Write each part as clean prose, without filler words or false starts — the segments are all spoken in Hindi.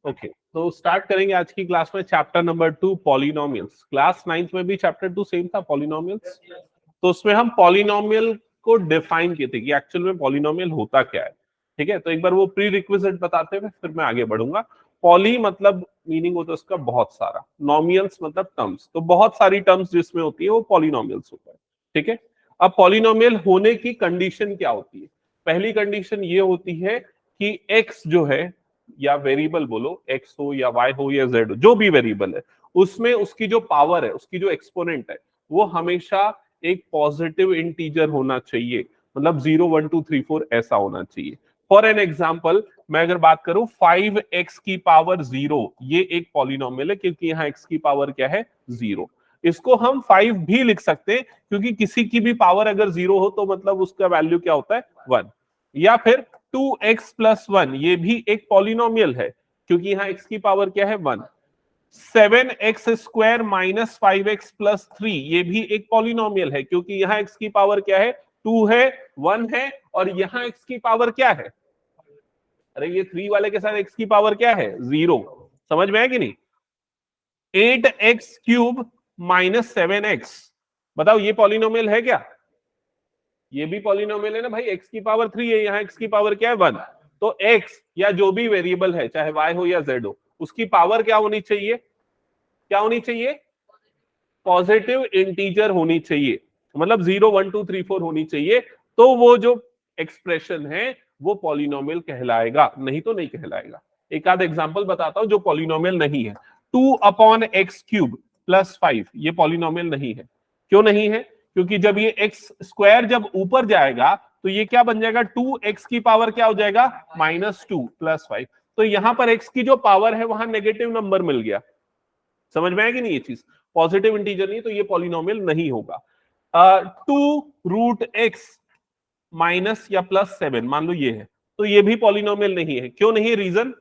ओके तो स्टार्ट करेंगे आज की क्लास में chapter number 2 polynomials. Class 9th में भी चैप्टर 2 सेम था पॉलिनोमियल्स। तो उसमें हम पॉलिनोमियल को डिफाइन किए थे कि एक्चुअल में पॉलिनोमियल होता क्या है। ठीक है, तो एक बार वो प्री रिक्विजिट बताते हुए फिर मैं आगे बढ़ूंगा। पॉली मतलब मीनिंग होता है उसका बहुत सारा, नोमियल्स मतलब टर्म्स, तो बहुत सारी टर्म्स जिसमें होती है वो पॉलिनोमियल्स होता है। ठीक है, अब पॉलिनोमियल होने की कंडीशन क्या होती है? पहली कंडीशन ये होती है कि एक्स जो है, या वेरिएबल बोलो, एक्स हो या वाई हो या जेड हो, जो भी वेरिएबल है, उसमें उसकी जो पावर है, उसकी जो एक्सपोनेंट है, वो हमेशा एक पॉजिटिव इंटीजर होना चाहिए। मतलब 0 1 2 3 4 ऐसा होना चाहिए। फॉर एन एग्जाम्पल मैं अगर बात करूं 5x की पावर 0, ये एक पॉलिनोमियल है क्योंकि यहाँ x की पावर क्या है? 0। इसको हम 5 भी लिख सकते हैं क्योंकि किसी की भी पावर अगर 0 हो तो मतलब उसका वैल्यू क्या होता है? 1। या फिर 2x प्लस 1, ये भी एक पॉलिनोमियल है क्योंकि यहाँ x की पावर क्या है? 1। 7x square minus 5x plus 3, ये भी एक पॉलिनोमियल है क्योंकि यहाँ x की पावर क्या है? 2 है, 1 है, और यहाँ x की पावर क्या है? अरे ये 3 वाले के साथ x की पावर क्या है? 0। समझ में है कि नहीं? 8x क्यूब माइनस 7x, बताओ ये पॉलिनोमियल है क्या? ये भी पॉलिनोमियल है ना भाई, x की पावर 3 है, यहाँ x की पावर क्या है? 1। तो x या जो भी वेरिएबल है, चाहे y हो या z हो, उसकी पावर क्या होनी चाहिए? क्या होनी चाहिए? पॉजिटिव इंटीजर होनी चाहिए। मतलब 0 1 2 3 4 होनी चाहिए, तो वो जो एक्सप्रेशन है वो पॉलिनोमियल कहलाएगा, नहीं तो नहीं कहलाएगा। एक आध एग्जांपल बताता हूं जो पॉलिनोमियल नहीं है। 2/x³ प्लस 5, ये पॉलिनोमियल नहीं है। क्यों नहीं है? क्योंकि जब ये एक्स स्क्वायर जब ऊपर जाएगा तो ये क्या बन जाएगा? 2x की पावर क्या हो जाएगा? -2 प्लस 5। तो यहां पर x की जो पावर है वहां नेगेटिव नंबर मिल गया। समझ में आया कि नहीं? ये चीज पॉजिटिव इंटीजर नहीं, तो ये पॉलिनोमियल नहीं होगा। 2√x माइनस या प्लस 7 मान लो ये है, तो ये भी पॉलिनोमियल नहीं है। क्यों नहीं? रीजन,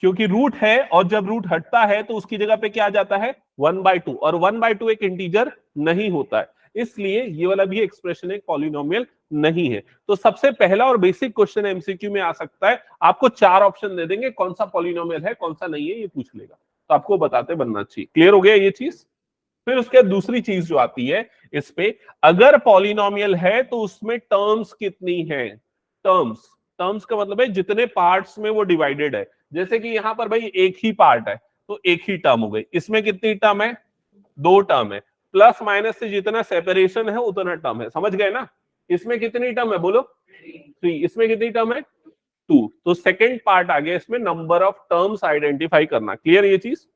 क्योंकि रूट है और जब रूट हटता है तो उसकी जगह पे क्या आ जाता है? 1/2, और 1/2 एक इंटीजर नहीं होता है, इसलिए ये वाला भी एक्सप्रेशन एक पॉलिनोमियल नहीं है। तो सबसे पहला और बेसिक क्वेश्चन एमसीक्यू में आ सकता है, आपको 4 ऑप्शन दे देंगे, कौन सा पॉलिनोमियल है कौन सा नहीं है ये पूछ लेगा, तो आपको बताते बनना चाहिए। क्लियर हो गया ये चीज? फिर उसके बाद दूसरी चीज जो आती है इस पे, अगर पॉलिनोमियल है तो उसमें टर्म्स कितनी है? टर्म्स, टर्म्स का मतलब है जितने पार्ट्स में वो डिवाइडेड है। जैसे कि यहां पर भाई एक ही पार्ट है तो एक ही टर्म हो गई। इसमें कितनी टर्म है? 2 टर्म है। प्लस माइनस से जितना सेपरेशन है उतना टर्म है। समझ गए ना? इसमें कितनी टर्म है बोलो? 3। इसमें कितनी टर्म है? 2। तो सेकेंड पार्ट आ गया इसमें, नंबर ऑफ टर्म्स आइडेंटिफाई करना। क्लियर ये चीज?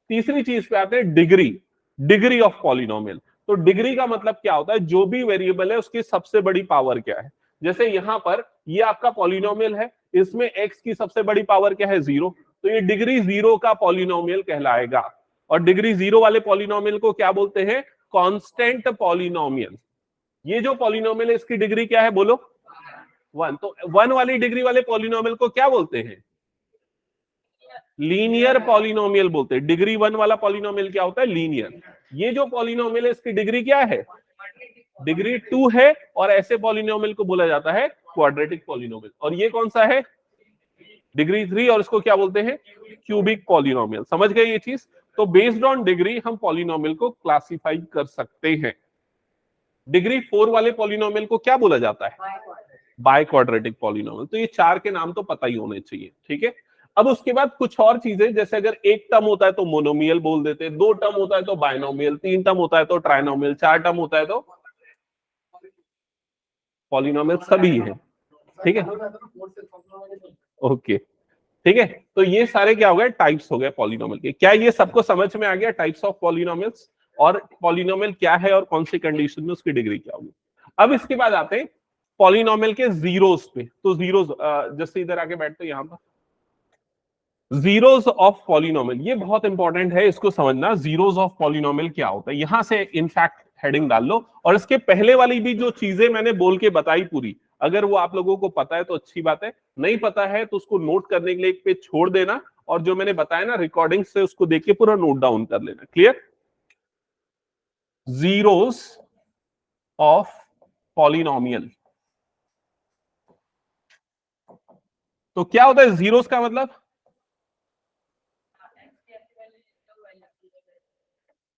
तीसरी चीज पे आते हैं, डिग्री, डिग्री ऑफ पॉलिनोमियल। तो डिग्री का मतलब क्या होता है? जो भी वेरिएबल है उसकी सबसे बड़ी पावर क्या है। जैसे यहां पर ये आपका पॉलिनोमियल है, इसमें x की सबसे बड़ी पावर क्या है? 0। तो ये डिग्री 0 का पॉलिनोमियल कहलाएगा। और डिग्री 0 वाले पॉलिनोमियल को क्या बोलते हैं? Constant polynomial. ये जो पॉलिनोमियल है इसकी डिग्री क्या है बोलो? 1। तो 1 वाली डिग्री वाले पॉलिनोमियल को क्या बोलते हैं? लीनियर पॉलिनोमियल बोलते हैं। डिग्री 1 वाला पॉलिनोमियल क्या होता है? लीनियर। ये जो पॉलिनोमियल है इसकी डिग्री क्या है? डिग्री 2 है, और ऐसे पॉलिनोमियल को बोला जाता है क्वाड्रेटिक पॉलिनोमियल। और ये कौन सा है? डिग्री 3, और इसको क्या बोलते हैं? Cubic polynomial. समझ गए ये चीज? तो बेस्ड ऑन डिग्री हम पॉलिनोमियल को क्लासिफाई कर सकते हैं। डिग्री 4 वाले पॉलिनोमियल को क्या बोला जाता है? By quadratic polynomial. तो ये 4 के नाम तो पता ही होने चाहिए। ठीक है, अब उसके बाद कुछ और चीजें, जैसे अगर एक टर्म होता है तो मोनोमियल बोल देते हैं, 2 टर्म होता है तो बायनोमियल, 3 टर्म होता है तो ट्राइनोमियल, 4 टर्म होता है तो पॉलिनोमियल सभी है। ठीक है, ओके, ठीक है। तो ये सारे क्या हो गए? टाइप्स हो गए पॉलिनोमियल के। क्या ये सबको समझ में आ गया? टाइप्स ऑफ पॉलिनोमियल्स, और पॉलिनोमियल क्या है और कौन सी कंडीशन में उसकी डिग्री क्या होगी। अब इसके बाद आते हैं पॉलिनोमियल के जीरोस पे। तो जीरोस, जैसे इधर आके बैठते यहां पर, जीरोस ऑफ पॉलिनोमियल, ये बहुत इंपॉर्टेंट है, इसको समझना। जीरोस ऑफ पॉलिनोमियल क्या होता है, यहां से इनफैक्ट हेडिंग डाल लो। और इसके पहले वाली भी जो चीजें मैंने बोल के बताई पूरी, अगर वो आप लोगों को पता है तो अच्छी बात है, नहीं पता है तो उसको नोट करने के लिए एक पेज छोड़ देना, और जो मैंने बताया ना रिकॉर्डिंग से, उसको देख के पूरा नोट डाउन कर लेना। क्लियर? जीरोस ऑफ पॉलिनोमियल, तो क्या होता है जीरोस का मतलब?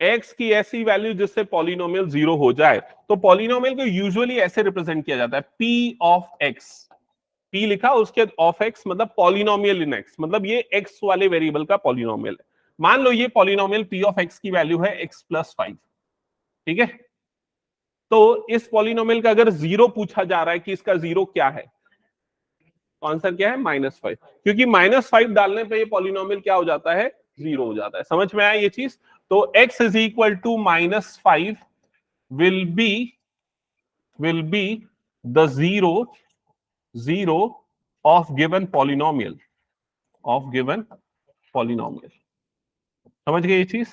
एक्स की ऐसी वैल्यू जिससे पॉलिनोमियल जीरो हो जाए। तो पॉलिनोमियल को यूजुअली ऐसे रिप्रेजेंट किया जाता है, पी ऑफ एक्स। पी लिखा, उसके ऑफ एक्स मतलब पॉलिनोमियल इन एक्स, मतलब ये एक्स वाले वेरिएबल का पॉलिनोमियल है। मान लो ये पॉलिनोमियल पी ऑफ एक्स की वैल्यू है x+5, ठीक है। तो इस पॉलिनोमियल का अगर जीरो पूछा जा रहा है कि इसका जीरो क्या है, तो आंसर क्या है? -5, क्योंकि -5 डालने पे ये पॉलिनोमियल क्या हो जाता है? जीरो हो जाता है। समझ में आया ये चीज? तो x is equal to -5 will be the zero of given polynomial, समझ गए ये चीज?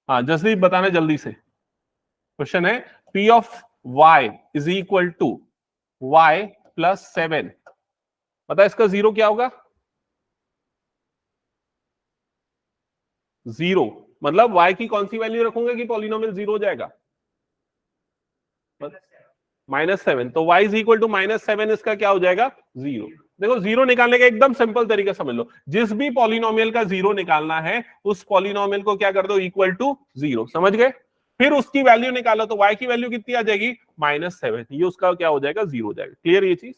हाँ जसदीप बताना जल्दी से। क्वेश्चन है p of y is equal to y+7। पता है इसका जीरो क्या होगा? जीरो मतलब y की कौन सी वैल्यू रखूंगा कि पॉलिनोमियल जीरो हो जाएगा? -7। तो y इज इक्वल टू -7, इसका क्या हो जाएगा? जीरो। देखो जीरो निकालने का एकदम सिंपल तरीका समझ लो, जिस भी पॉलिनोमियल का जीरो निकालना है उस पॉलिनोमियल को क्या कर दो? Equal to zero. समझ गए? फिर उसकी वैल्यू निकालो तो y की वैल्यू कितनी आ जाएगी? -7। ये उसका क्या हो जाएगा? जीरो हो जाएगा। क्लियर ये चीज?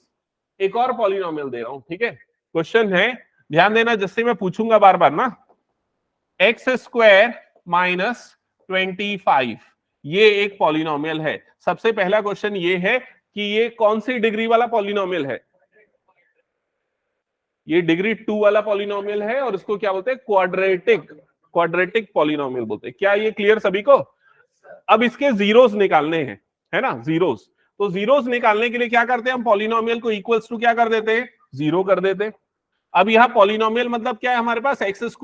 एक और पॉलिनोमियल दे रहा हूं, ठीक है। क्वेश्चन है, ध्यान देना, जिससे मैं पूछूंगा बार बार ना, x² - 25, ये एक पॉलिनोमियल है। सबसे पहला क्वेश्चन ये है कि ये कौन सी डिग्री वाला पॉलिनोमियल है? ये डिग्री 2 वाला पॉलिनोमियल है और इसको क्या बोलते हैं? क्वाड्रेटिक पॉलिनोमियल बोलते हैं। क्या ये क्लियर सभी को? अब इसके जीरोस निकालने हैं, है ना, जीरोस। तो जीरोस निकालने के लिए क्या करते हैं हम? पॉलिनोमियल को इक्वल्स टू क्या कर देते हैं? जीरो कर देते हैं। अब यहाँ पॉलिनोमियल मतलब क्या है हमारे पास? x² -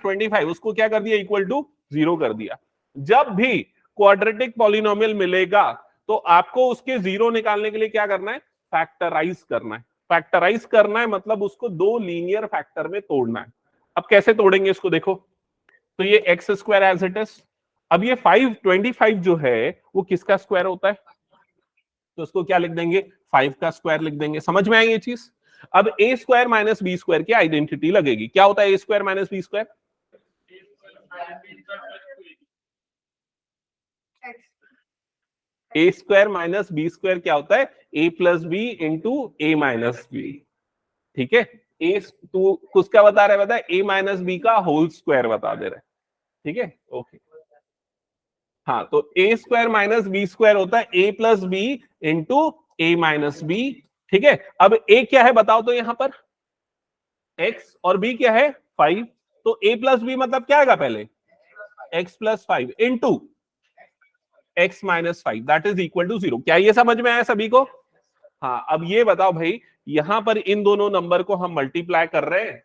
25, उसको क्या कर दिया? इक्वल टू जीरो कर दिया। जब भी क्वाड्रेटिक पॉलिनोमियल मिलेगा तो आपको उसके जीरो निकालने के लिए क्या करना है? फैक्टराइज करना है। फैक्टराइज करना है मतलब उसको दो लीनियर फैक्टर में तोड़ना है। अब कैसे तोड़ेंगे इसको देखो। तो ये x² एज इट इज। अब ये 25 जो है वो किसका स्क्वायर होता है? तो उसको क्या लिख देंगे? 5 का स्क्वायर लिख देंगे। समझ में आएगी ये चीज? अब a² - b² की आइडेंटिटी लगेगी। क्या होता है a² - b²? a² - b² क्या होता है? a+b into a-b। ठीक है। ए तू किसका बता रहा है? बता, a-b का होल स्क्वायर बता दे रहा है। ठीक है, ओके। हाँ, तो a² - b² होता है a+b इंटू a-b। ठीक है। अब a क्या है बताओ तो यहां पर? x और b क्या है? 5। तो a+b मतलब क्या आएगा पहले? x+5 into x-5, that is equal to 0। क्या ये समझ में आया सभी को? हाँ, अब ये बताओ भाई, यहां पर इन दोनों नंबर को हम मल्टीप्लाई कर रहे हैं,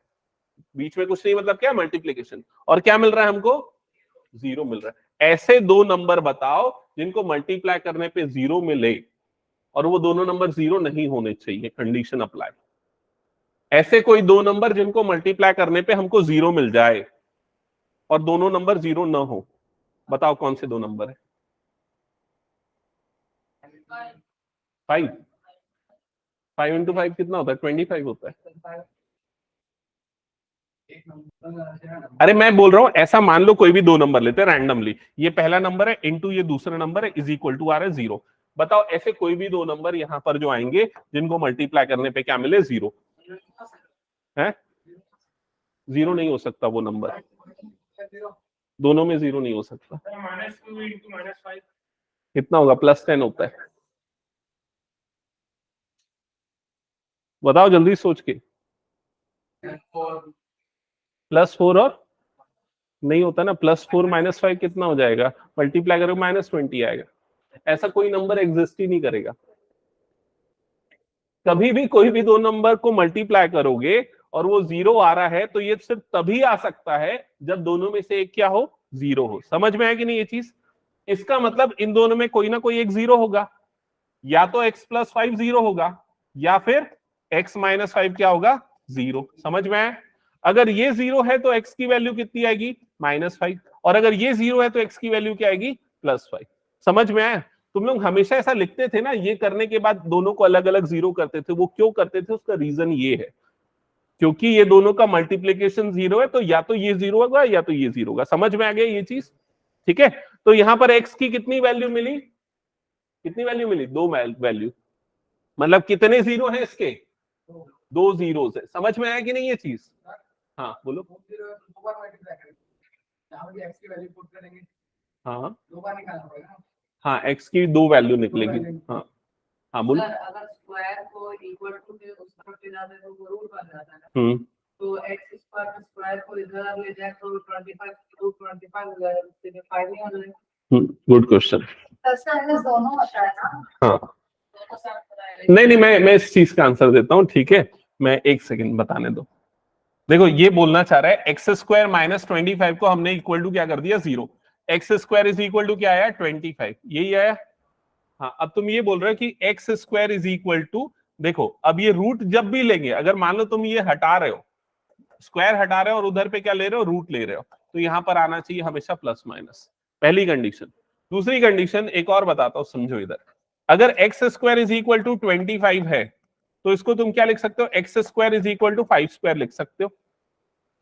बीच में कुछ नहीं, मतलब क्या? मल्टीप्लीकेशन। और क्या मिल रहा है हमको? जीरो मिल रहा है। ऐसे दो नंबर बताओ जिनको मल्टीप्लाई करने पे जीरो मिले और वो दोनों नंबर जीरो नहीं होने चाहिए, कंडीशन अप्लाई। ऐसे कोई दो नंबर जिनको मल्टीप्लाई करने पे हमको जीरो मिल जाए और दोनों नंबर जीरो ना हो, बताओ कौन से दो नंबर है? 5। 5 इंटू 5 कितना होता है? 25 होता है। अरे मैं बोल रहा हूं, ऐसा मान लो कोई भी दो नंबर लेते हैं रैंडमली, ये पहला नंबर है इंटू ये दूसरा नंबर है, इज इक्वल टू आ रहा है 0। बताओ ऐसे कोई भी दो नंबर यहां पर जो आएंगे जिनको मल्टीप्लाई करने पे क्या मिले? 0 है। 0 नहीं हो सकता वो नंबर, दोनों में 0 नहीं हो सकता। कितना होगा? +10 होता है। बताओ जल्दी सोच के। +4 और नहीं होता ना। +4 - 5 कितना हो जाएगा? मल्टीप्लाई करोगे -20 आएगा। ऐसा कोई नंबर एग्जिस्ट ही नहीं करेगा। कभी भी कोई भी दो नंबर को मल्टीप्लाई करोगे और वो 0 आ रहा है तो ये सिर्फ तभी आ सकता है जब दोनों में से एक क्या हो? 0 हो। समझ में आया कि नहीं ये चीज? इसका मतलब इन दोनों में कोई ना कोई एक 0 होगा, या तो x+5 0 होगा या फिर x-5 क्या होगा? 0। समझ में आया? अगर ये 0 है तो x की वैल्यू कितनी आएगी? -5। और अगर ये 0 है तो x की वैल्यू क्या आएगी? +5। समझ में आया? तुम लोग हमेशा ऐसा लिखते थे ना, ये करने के बाद दोनों को अलग अलग जीरो करते थे, वो क्यों करते थे उसका रीजन ये है, क्योंकि ये दोनों का मल्टीप्लीकेशन जीरो है, तो या तो ये जीरो होगा या तो ये जीरो होगा। समझ में आ गया ये चीज? ठीक है, तो यहां पर x की कितनी वैल्यू मिली, कितनी वैल्यू मिली, दो वैल्यू, मतलब कितने जीरो है इसके, दो जीरोस है। समझ में आया कि नहीं ये चीज? हाँ बोलो। हाँ हाँ, x की दो वैल्यू निकलेगी। हाँ हाँ बोलो। अगर स्क्वायर को इक्वल टू के उस तरफ ले जाते तो वो रूट बन जाता है ना, तो x स्क्वायर को इधर ले जाए तो 25 रूट 25 हो जाएगा, तो 5 नहीं हो जाएगा। Good question. दोनों होता है ना? हाँ नहीं नहीं, मैं इस चीज का आंसर देता हूँ, ठीक है, मैं एक सेकंड बताने दो। देखो ये बोलना चाह रहा है एक्स स्क्वायर माइनस 25 को हमने इक्वल टू क्या कर दिया, zero. X square is equal to क्या आया, 25, यही आया। हाँ अब तुम ये बोल रहे हो कि x square is equal to, देखो अब ये रूट जब भी लेंगे, अगर मान लो तुम ये हटा रहे हो, स्क्वायर हटा रहे हो और उधर पे क्या ले रहे हो, रूट ले रहे हो, तो यहां पर आना चाहिए हमेशा प्लस माइनस, पहली कंडीशन। दूसरी कंडीशन एक और बताता हूं, समझो इधर। अगर x square is equal to 25 है, तो इसको तुम क्या लिख सकते हो, x square is equal to 5 square लिख सकते हो,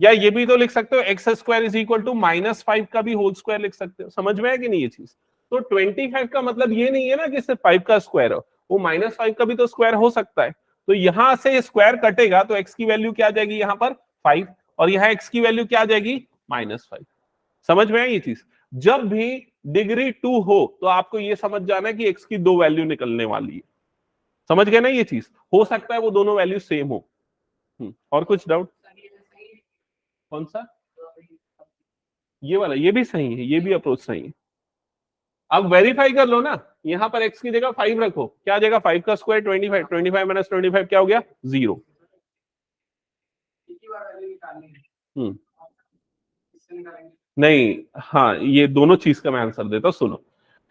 या ये भी तो लिख सकते हो x square is equal to -5 का भी होल स्क्वायर लिख सकते हो। समझ में है कि नहीं ये चीज? तो 25 का मतलब ये नहीं है ना कि सिर्फ 5 का स्क्वायर हो, वो -5 का भी तो स्क्वायर हो सकता है। तो यहां से स्क्वायर कटेगा तो एक्स की वैल्यू क्या आ जाएगी यहाँ पर 5, और यहाँ एक्स की वैल्यू क्या आ जाएगी -5। समझ में है ये चीज? जब भी डिग्री 2 हो तो आपको ये समझ जाना है कि एक्स की दो वैल्यू निकलने वाली है। समझ गए ना ये चीज? हो सकता है वो दोनों वैल्यू सेम हो। और कुछ डाउट? कौन सा? ये वाला, ये भी सही है, ये भी अप्रोच सही है। अब वेरीफाई कर लो ना, यहां पर x की जगह 5 रखो, क्या आ जाएगा, 5 का स्क्वायर 25, 25 माइनस 25 क्या हो गया, 0। नहीं, हाँ ये दोनों चीज का मैं आंसर देता हूं, सुनो।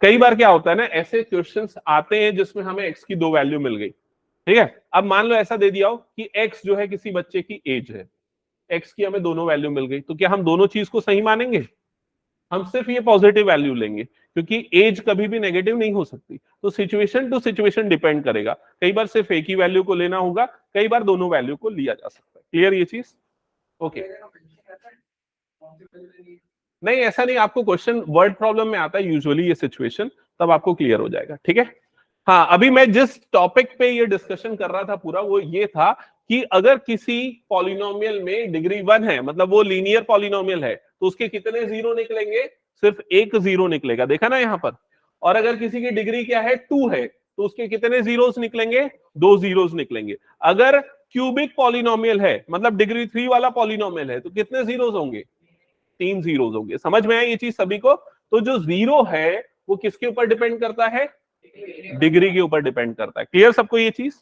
कई बार क्या होता है ना, ऐसे क्वेश्चंस आते हैं जिसमें हमें x की दो वैल्यू मिल गई, ठीक है। अब मान लो ऐसा दे दिया हो कि x जो है किसी बच्चे की एज है, x की हमें दोनों वैल्यू मिल गई, तो क्या हम दोनों चीज को सही मानेंगे? हम सिर्फ ये पॉजिटिव वैल्यू लेंगे, क्योंकि एज कभी भी नेगेटिव नहीं हो सकती। तो सिचुएशन टू सिचुएशन डिपेंड करेगा, कई बार सिर्फ एक ही वैल्यू को लेना होगा, कई बार दोनों वैल्यू को लिया जा सकता है। क्लियर ये चीज? ओके। नहीं ऐसा नहीं, आपको क्वेश्चन वर्ड प्रॉब्लम में आता है यूजुअली ये सिचुएशन, तब आपको क्लियर हो जाएगा, ठीक है। हाँ अभी मैं जिस टॉपिक पे ये डिस्कशन कर रहा था पूरा, वो ये था कि अगर किसी पॉलिनोमियल में डिग्री 1 है, मतलब वो लीनियर पॉलिनोमियल है, तो उसके कितने जीरो निकलेंगे, सिर्फ एक जीरो निकलेगा, देखा ना यहाँ पर। और अगर किसी की डिग्री क्या है, 2 है, तो उसके कितने जीरोस निकलेंगे, दो जीरोस निकलेंगे। अगर क्यूबिक पॉलिनोमियल है, मतलब डिग्री 3 वाला पॉलिनोमियल है, तो कितने जीरोस होंगे, 3 जीरोस होंगे। समझ में आया ये चीज सभी को? तो जो जीरो है वो किसके ऊपर डिपेंड करता है, डिग्री के ऊपर डिपेंड करता है। क्लियर सबको ये चीज?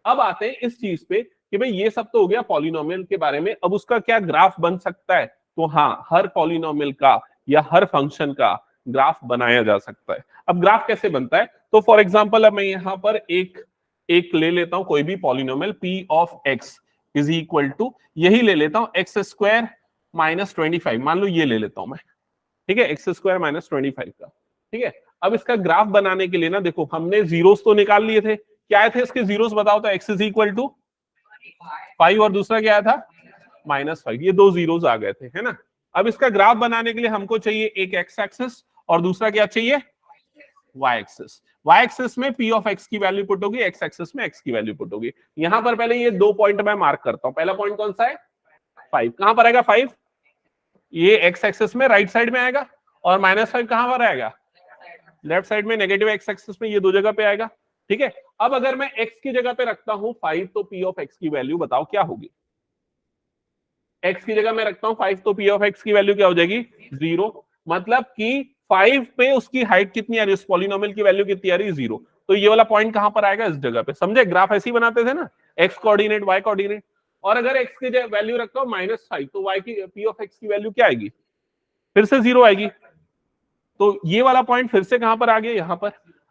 अब आते हैं इस चीज पे कि भाई ये सब तो हो गया पॉलिनोमियल के बारे में, अब उसका क्या ग्राफ बन सकता है। तो हाँ, हर पॉलिनोमियल का या हर फंक्शन का ग्राफ बनाया जा सकता है। अब ग्राफ कैसे बनता है, तो फॉर एग्जांपल अब मैं यहां पर एक ले लेता हूं, कोई भी polynomial p of x is equal to, यही ले लेता हूं एक्स स्क्वायर माइनस 25, मान लो ये ले लेता हूं मैं, ठीक है, एक्स स्क्वायर माइनस 25 का, ठीक है। अब इसका ग्राफ बनाने के लिए ना, देखो हमने जीरोस तो निकाल लिए थे, क्या आए थे इसके जीरोस बताओ तो, एक्स इज इक्वल टू 5 और दूसरा क्या आया था -5, ये दो जीरोस आ गए थे, है ना। अब इसका ग्राफ बनाने के लिए हमको चाहिए एक एक्स एक्सिस और दूसरा क्या चाहिए, वाई एक्सिस। वाई एक्सिस में p ऑफ x की वैल्यू पुट होगी, एक्स एक्सिस में x की वैल्यू पुट होगी। यहां पर पहले ये दो पॉइंट मैं मार्क करता हूं। पहला पॉइंट कौन सा है, 5, कहां पर आएगा 5, ये एक्स एक्सिस में राइट साइड में आएगा, और -5 कहां पर आएगा, लेफ्ट साइड में, नेगेटिव एक्स एक्सिस में, ये दो जगह पे आएगा, ठीक है। अब अगर मैं x की जगह पे रखता हूं 5, तो p ऑफ x की वैल्यू बताओ क्या होगी, x की जगह मैं रखता हूं 5, तो p ऑफ x की वैल्यू क्या हो जाएगी, 0। मतलब कि 5 पे उसकी हाइट कितनी आ रही है, उस पॉलिनोमियल की वैल्यू कितनी आ रही है, 0। तो ये वाला पॉइंट कहां पर आएगा, इस जगह पे। समझे, ग्राफ ऐसे ही बनाते थे ना, x कोऑर्डिनेट y कोऑर्डिनेट। और अगर x की वैल्यू रखता हूं -5, तो y की p ऑफ x की वैल्यू क्या आएगी, फिर से 0 आएगी। तो ये वाला पॉइंट फिर से कहां पर आ गया, यहां पर।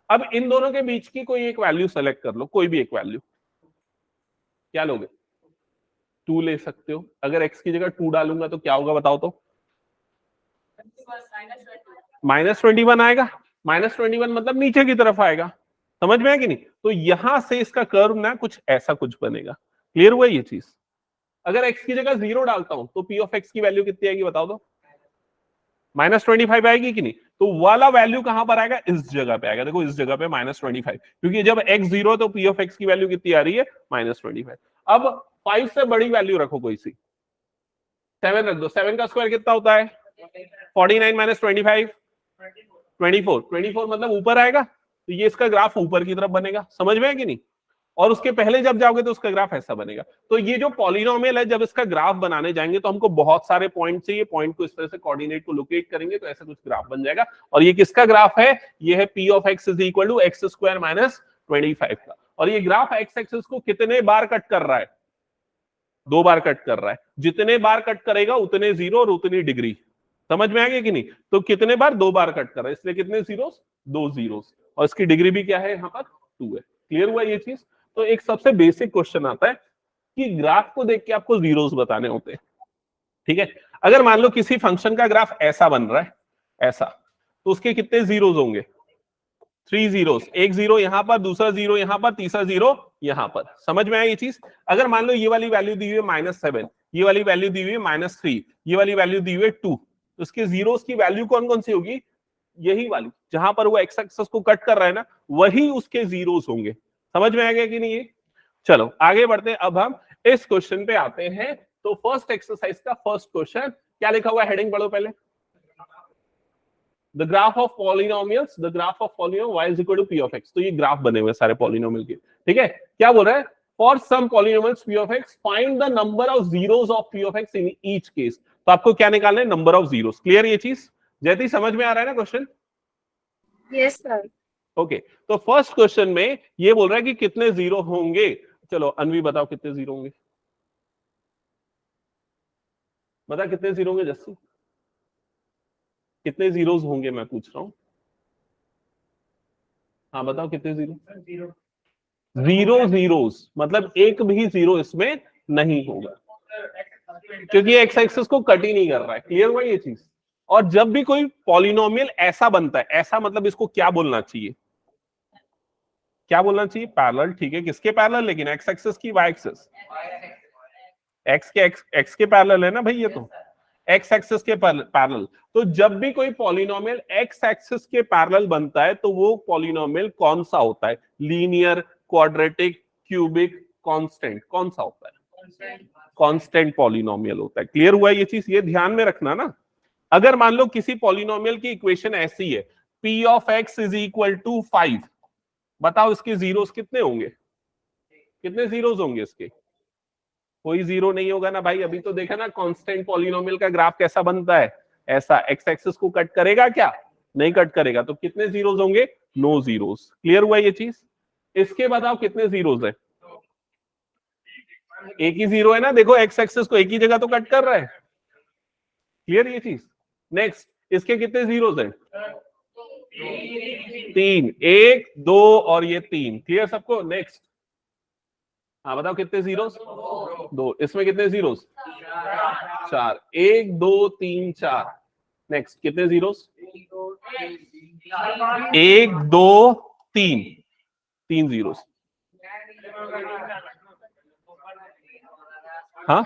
अब इन दोनों के बीच की कोई एक वैल्यू सेलेक्ट कर लो, कोई भी एक वैल्यू, क्या लोगे, 2 ले सकते हो। अगर x की जगह 2 डालूंगा तो क्या होगा बताओ तो, -21 आएगा। -21 मतलब नीचे की तरफ आएगा, समझ में आया कि नहीं? तो यहां से इसका कर्व ना कुछ ऐसा कुछ बनेगा। क्लियर हुआ ये चीज? अगर x की जगह 0 डालता हूं तो p ऑफ x की वैल्यू कितनी आएगी बताओ तो? -25 आएगी कि नहीं? तो वाला वैल्यू कहां पर आएगा? इस जगह पे आएगा। देखो इस जगह पे -25, क्योंकि जब x 0 तो p ऑफ x की वैल्यू कितनी आ रही है? -25। अब 5 से बड़ी वैल्यू रखो कोई सी, 7 रख दो। 7 का स्क्वायर कितना होता है? 49 -25 24 मतलब ऊपर आएगा, तो ये इसका ग्राफ ऊपर की तरफ बनेगा। समझ में है कि नहीं? और उसके पहले जब जाओगे तो उसका ग्राफ ऐसा बनेगा। तो ये जो पॉलिनोमियल है, जब इसका ग्राफ बनाने जाएंगे तो हमको बहुत सारे पॉइंट चाहिए। पॉइंट को इस तरह से कोऑर्डिनेट को लोकेट करेंगे तो ऐसा कुछ ग्राफ बन जाएगा। और ये किसका ग्राफ है? ये है p of x is equal to x square minus 25 का। और ये ग्राफ x एक्सिस को कितने बार कट कर रहा है? 2 बार कट कर रहा है। जितने बार कट करेगा उतने जीरो और उतनी डिग्री। समझ में आ गया कि नहीं? तो कितने बार? 2 बार कट कर रहा है, इसलिए कितने जीरोस? 2 जीरोस। और इसकी डिग्री भी क्या है? यहाँ पर 2 है। क्लियर हुआ ये चीज? तो एक सबसे बेसिक क्वेश्चन आता है कि ग्राफ को देख के आपको जीरोस बताने होते हैं। ठीक है, अगर मान लो किसी फंक्शन का ग्राफ ऐसा बन रहा है, ऐसा, तो उसके कितने जीरोस होंगे? 3 जीरोस। एक जीरो यहां पर, दूसरा जीरो यहां पर, तीसरा जीरो यहां पर। समझ में आया ये चीज? अगर मान लो ये वाली वैल्यू दी हुई है -7, ये वाली वैल्यू दी हुई है -3, ये वाली वैल्यू दी हुई है 2, तो उसके जीरोस की वैल्यू कौन कौन सी होगी? यही वाली, जहां पर वो एक्स एक्सिस को कट कर रहा है ना, वही उसके जीरोस होंगे। समझ में आ गया कि नहीं? ये चलो आगे बढ़ते हैं। अब हम इस क्वेश्चन पे आते हैं। तो फर्स्ट एक्सरसाइज का फर्स्ट क्वेश्चन क्या लिखा हुआ है? हेडिंग पढ़ो पहले। The graph of polynomials, the graph of polynomial y is equal to p of x। तो ये ग्राफ बने हुए सारे पॉलिनोमियल के। ठीक है, क्या बोल रहा है? For some polynomials p of x find the number of zeros of p of x in each case. तो आपको क्या निकालना है? Number of zeros. क्लियर ये चीज? जैसे ही समझ में आ रहा है ना क्वेश्चन? Yes sir. ओके, तो फर्स्ट क्वेश्चन में ये बोल रहा है कि कितने जीरो होंगे। चलो अनवी बताओ कितने जीरो होंगे? बता कितने जीरो होंगे जस्सी? कितने जीरोस होंगे मैं पूछ रहा हूं। हाँ बताओ कितने जीरो? जीरो जीरोस मतलब एक भी जीरो इसमें नहीं होगा, क्योंकि एक्स एक्सिस को कट ही नहीं कर रहा है। क्लियर हुआ ये चीज? और जब भी कोई पॉलिनोमियल ऐसा बनता है, ऐसा मतलब इसको क्या बोलना चाहिए? क्या बोलना चाहिए? पैरेलल। ठीक है, किसके पैरेलल? लेकिन एक्स एक्सिस की वाई एक्सिस? एक्स के पैरेलल है ना भाई, ये तो एक्स एक्सिस के पैरेलल। तो जब भी कोई पॉलिनोमियल एक्स एक्सिस के पैरेलल बनता है तो वो पॉलिनोमियल कौन सा होता है? Linear, quadratic, cubic, constant? कौन सा होता है? कांस्टेंट पॉलिनोमियल होता है। क्लियर हुआ ये चीज? ये ध्यान में रखना ना। अगर मान लो किसी पॉलिनोमियल की इक्वेशन ऐसी है, p of x is equal to 5, बताओ इसके जीरोस कितने होंगे? कितने जीरोस होंगे इसके? कोई जीरो नहीं होगा ना भाई। अभी तो देखा ना कांस्टेंट पॉलिनोमियल का ग्राफ कैसा बनता है? ऐसा। एक्स एक्सिस को कट करेगा क्या? नहीं कट करेगा। तो कितने जीरोस होंगे? No zeros. क्लियर हुआ ये चीज? इसके बताओ कितने जीरोस है? एक ही जीरो है ना। देखो एक्स एक्सिस को एक ही जगह तो कट कर रहा है। क्लियर ये चीज? नेक्स्ट, इसके कितने जीरोस है? 3, 1 2 और ये 3। क्लियर सबको? नेक्स्ट, हाँ बताओ कितने जीरोस? 2। इसमें कितने जीरोस? 4। 1 2 3 4। नेक्स्ट, कितने जीरोस? 1 2 3, 3 जीरोस। हाँ,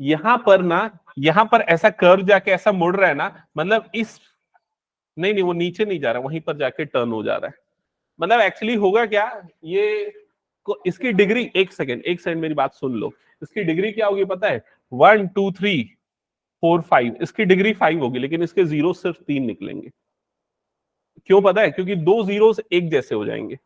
यहां पर ना, यहां पर ऐसा कर्व जाके ऐसा मुड़ रहा है ना, मतलब इस, नहीं वो नीचे नहीं जा रहा, वहीं पर जाके टर्न हो जा रहा है। मतलब एक्चुअली होगा क्या, ये इसकी डिग्री, एक सेकंड मेरी बात सुन लो। इसकी डिग्री क्या होगी पता है? 1 2 3 4 5। इसकी डिग्री 5 होगी, लेकिन इसके जीरो सिर्फ 3 निकलेंगे। क्यों पता है? क्योंकि दो जीरोस एक जैसे हो जाएंगे,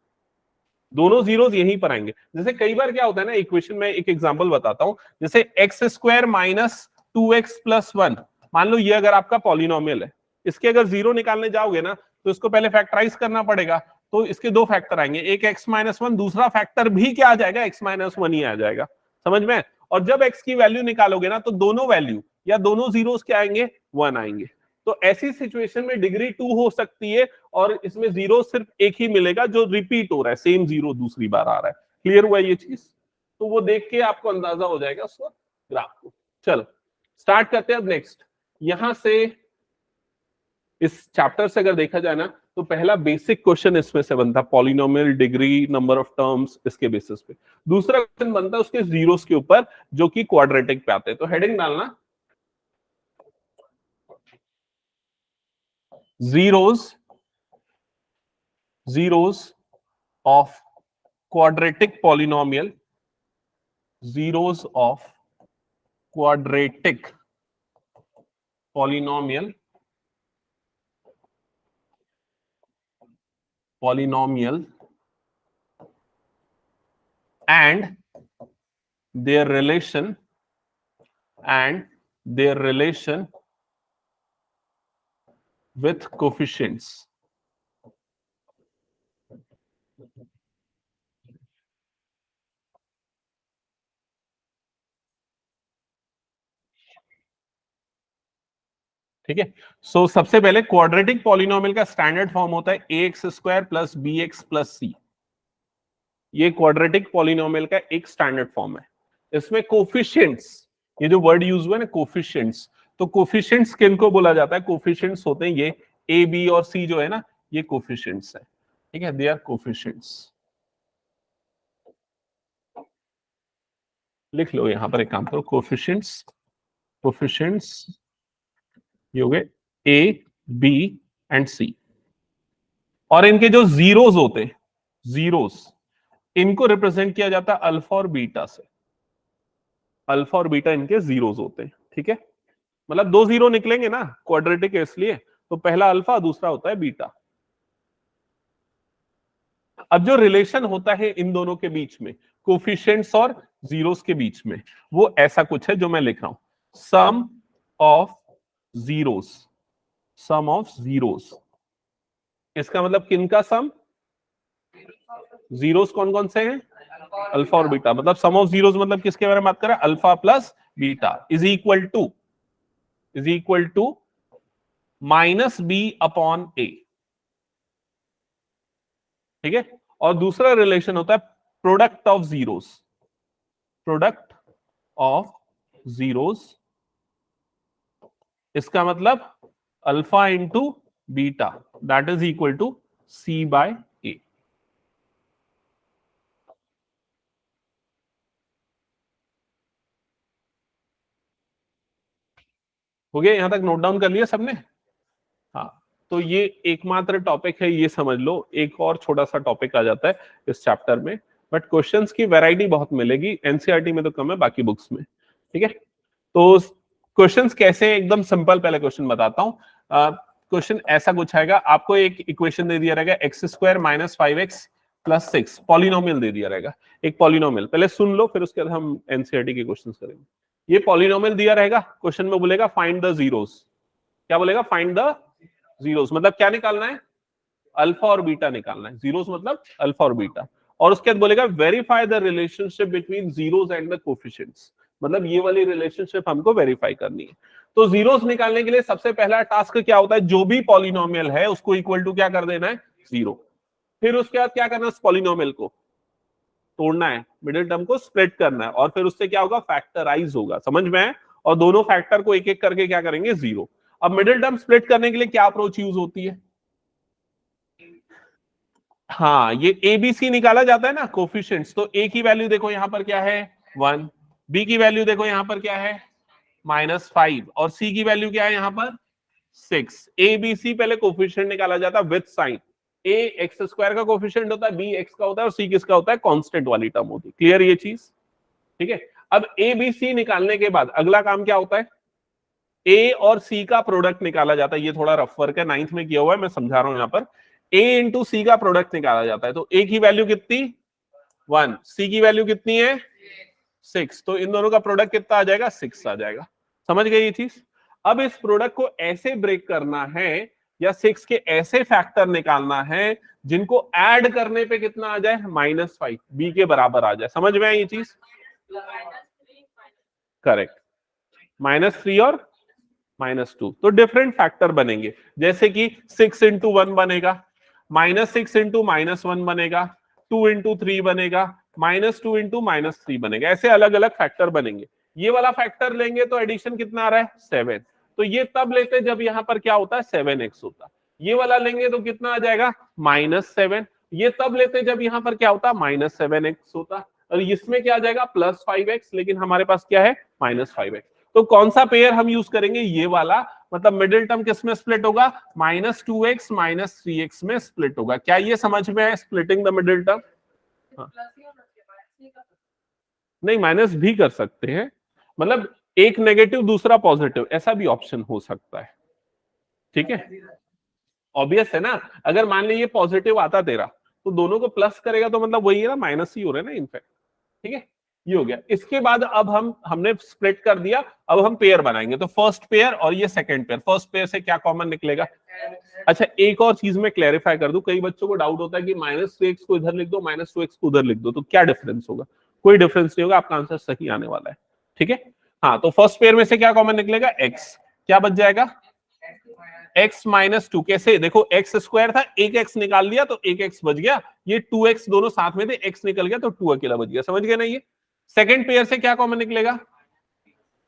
दोनों जीरोस यहीं पर आएंगे। जैसे कई बार क्या होता है ना, इक्वेशन में एक एग्जांपल बताता हूं। जैसे x square minus 2x plus 1, मान लो ये अगर आपका पॉलिनोमियल है, इसके अगर जीरो निकालने जाओगे ना तो इसको पहले फैक्टराइज करना पड़ेगा। तो इसके दो फैक्टर आएंगे, एक x माइनस 1, दूसरा फैक्टर भी क्या आ जाएगा? x माइनस 1 ही आ जाएगा। समझ में? और जब x की वैल्यू निकालोगे ना तो दोनों वैल्यू या दोनों जीरोस क्या आएंगे? 1 आएंगे। तो ऐसी सिचुएशन में डिग्री 2 हो सकती है और इसमें जीरो सिर्फ एक ही मिलेगा जो रिपीट हो रहा है, सेम जीरो दूसरी बार आ रहा है। क्लियर हुआ ये चीज? तो वो देख के आपको अंदाजा हो जाएगा उसको, ग्राफ को। चलो स्टार्ट करते हैं अब। नेक्स्ट, यहां से इस चैप्टर से अगर देखा जाए ना तो पहला बेसिक क्वेश्चन इसमें से बनता polynomial degree, number of terms, इसके बेसिस पे। दूसरा क्वेश्चन बनता है उसके जीरोस के ऊपर जो कि क्वाड्रेटिक पे आते हैं। तो हेडिंग डालना zeros of quadratic polynomial, zeros of quadratic polynomial and their relation with coefficients. ठीक है। सो सबसे पहले क्वाड्रेटिक पॉलिनोमियल का स्टैंडर्ड फॉर्म होता है ax square plus bx plus c। ये क्वाड्रेटिक पॉलिनोमियल का एक स्टैंडर्ड फॉर्म है। इसमें कोफिशिएंट्स, ये जो वर्ड यूज हुआ है ना कोफिशिएंट्स, तो कोफिशिएंट्स किनको बोला जाता है? कोफिशिएंट्स होते हैं ये a b और c जो है ना, ये कोफिशिएंट्स है। ठीक है, दे आर कोफिशिएंट्स। लिख लो यहां पर, एक काम करो, कोफिशिएंट्स ये हो गए a b एंड c। और इनके जो जीरोस होते हैं, जीरोस, इनको रिप्रेजेंट किया जाता है अल्फा और बीटा से। अल्फा और बीटा इनके जीरोस होते हैं। ठीक है, मतलब दो जीरो निकलेंगे ना, क्वाड्रेटिक है इसलिए, तो पहला अल्फा, दूसरा होता है बीटा। अब जो रिलेशन होता है इन दोनों के बीच में, कोफिशिएंट्स और जीरोस के बीच में, वो ऐसा कुछ है जो मैं लिख रहा हूं, सम ऑफ जीरोस। इसका मतलब किनका सम? जीरोस कौन कौन से हैं? अल्फा और बीटा। मतलब सम ऑफ जीरोस मतलब किसके बारे में बात कर रहा है? Alpha plus beta is equal to minus b upon a. ठीक है, और दूसरा रिलेशन होता है प्रोडक्ट ऑफ जीरोस। इसका मतलब alpha into beta, that is equal to c by a. हो गया? यहां तक नोट डाउन कर लिया सबने? हाँ, तो ये एकमात्र टॉपिक है, ये समझ लो। एक और छोटा सा टॉपिक आ जाता है इस चैप्टर में, बट क्वेश्चंस की वैरायटी बहुत मिलेगी। एनसीईआरटी में तो कम है, बाकी बुक्स में। ठीक है, तो क्वेश्चंस कैसे हैं? एकदम सिंपल। पहले क्वेश्चन बताता हूं। क्वेश्चन ऐसा कुछ आएगा, आपको एक इक्वेशन दे दिया रहेगा x square minus 5x plus 6, polynomial दे दिया रहेगा, एक पॉलिनोमियल। पहले सुन लो, फिर उसके बाद हम एनसीईआरटी के क्वेश्चंस करेंगे। ये पॉलिनोमियल दिया रहेगा, क्वेश्चन में बोलेगा फाइंड द जीरोस। क्या बोलेगा? Find the zeros. मतलब क्या निकालना है? अल्फा और बीटा निकालना है। जीरोस मतलब अल्फा और बीटा। और उसके बाद बोलेगा verify the relationship between zeros and the coefficients. मतलब ये वाली रिलेशनशिप हमको वेरीफाई करनी है। तो जीरोस निकालने के लिए सबसे पहला टास्क क्या होता है? जो भी पॉलिनोमियल है उसको इक्वल टू क्या कर देना है? जीरो। फिर उसके बाद क्या करना है? उस पॉलिनोमियल को तोड़ना है, मिडिल टर्म को स्प्लिट करना है, और फिर उससे क्या होगा? फैक्टराइज होगा। समझ में है? और दोनों फैक्टर को एक एक करके क्या करेंगे? जीरो। अब मिडिल टर्म स्प्लिट करने के लिए क्या अप्रोच यूज होती है? हाँ, ये एबीसी निकाला जाता है ना, कोफिशिएंट्स। तो ए की वैल्यू देखो यहां पर क्या है? 1। बी की वैल्यू देखो यहां पर क्या है? -5। और सी की वैल्यू क्या है यहां पर? 6। ए बी सी पहले कोफिशिएंट निकाला जाता है with sign. A x square का कोफिशिएंट होता है, बी एक्स का होता है, और सी किसका होता है? कांस्टेंट वाली टर्म होती है। क्लियर ये चीज? ठीक है। अब ए बी सी निकालने के बाद अगला काम क्या होता है? ए और सी का प्रोडक्ट निकाला जाता है। ये थोड़ा रफ वर्क है, 9th में किया हुआ है, मैं समझा रहा हूं यहां पर। ए इंटू सी का प्रोडक्ट निकाला जाता है। तो ए की वैल्यू कितनी? 1। सी की वैल्यू कितनी है? 6। तो इन दोनों का प्रोडक्ट कितना आ जाएगा? 6 आ जाएगा। समझ गए ये चीज? अब इस प्रोडक्ट को ऐसे ब्रेक करना है, या 6 के ऐसे फैक्टर निकालना है जिनको ऐड करने पे कितना आ जाए? -5, बी के बराबर आ जाए। समझ में आई ये चीज? करेक्ट। -3 और -2। तो डिफरेंट फैक्टर बनेंगे, जैसे कि 6 इंटू 1 बनेगा, -6 इंटू -1 बनेगा, 2 इंटू 3 बनेगा, -2 इंटू -3 बनेगा। ऐसे अलग अलग फैक्टर बनेंगे। ये वाला फैक्टर लेंगे तो एडिशन कितना आ रहा है? 7। तो ये तब लेते जब यहाँ पर क्या होता है 7x होता। ये वाला लेंगे तो कितना आ जाएगा -7। ये तब लेते जब यहाँ पर क्या होता -7x होता, और इसमें क्या आ जाएगा +5x, लेकिन हमारे पास क्या है -5x। तो कौन सा पेयर हम यूज करेंगे, ये वाला, मतलब मिडिल टर्म किस में स्प्लिट होगा -2x -3x में स्प्लिट होगा। क्या ये समझ में है splitting the middle term? Plus ही होना चाहिए, माइनस नहीं कर सकते। नहीं, माइनस भी कर सकते हैं, मतलब एक नेगेटिव दूसरा पॉजिटिव, ऐसा भी ऑप्शन हो सकता है। ठीक है, ऑब्वियस है ना, अगर मान लीजिए पॉजिटिव आता तेरा तो दोनों को प्लस करेगा तो मतलब वही है ना, माइनस ही हो रहा है ना इनफैक्ट। ठीक है, ये हो गया। इसके बाद अब हमने स्प्लिट कर दिया, अब हम पेयर बनाएंगे। तो फर्स्ट पेयर और ये सेकंड पेयर, फर्स्ट पेयर से क्या कॉमन निकलेगा? अच्छा, एक और चीज मैं क्लैरिफाई कर दूं, कई बच्चों को डाउट होता है कि -3x को इधर लिख दो -2x को उधर लिख दो, तो क्या डिफरेंस होगा? कोई डिफरेंस नहीं होगा, आपका आंसर सही आने वाला है। ठीक है, हाँ, तो फर्स्ट पेयर में से क्या कॉमन निकलेगा? x। क्या बच जाएगा? x -2। कैसे? देखो x स्क्वायर था, एक x निकाल लिया तो एक x बच गया, ये 2x दोनों साथ में थे, x निकल गया तो 2 अकेला बच गया। समझ गए ना? ये सेकंड पेयर से क्या कॉमन निकलेगा?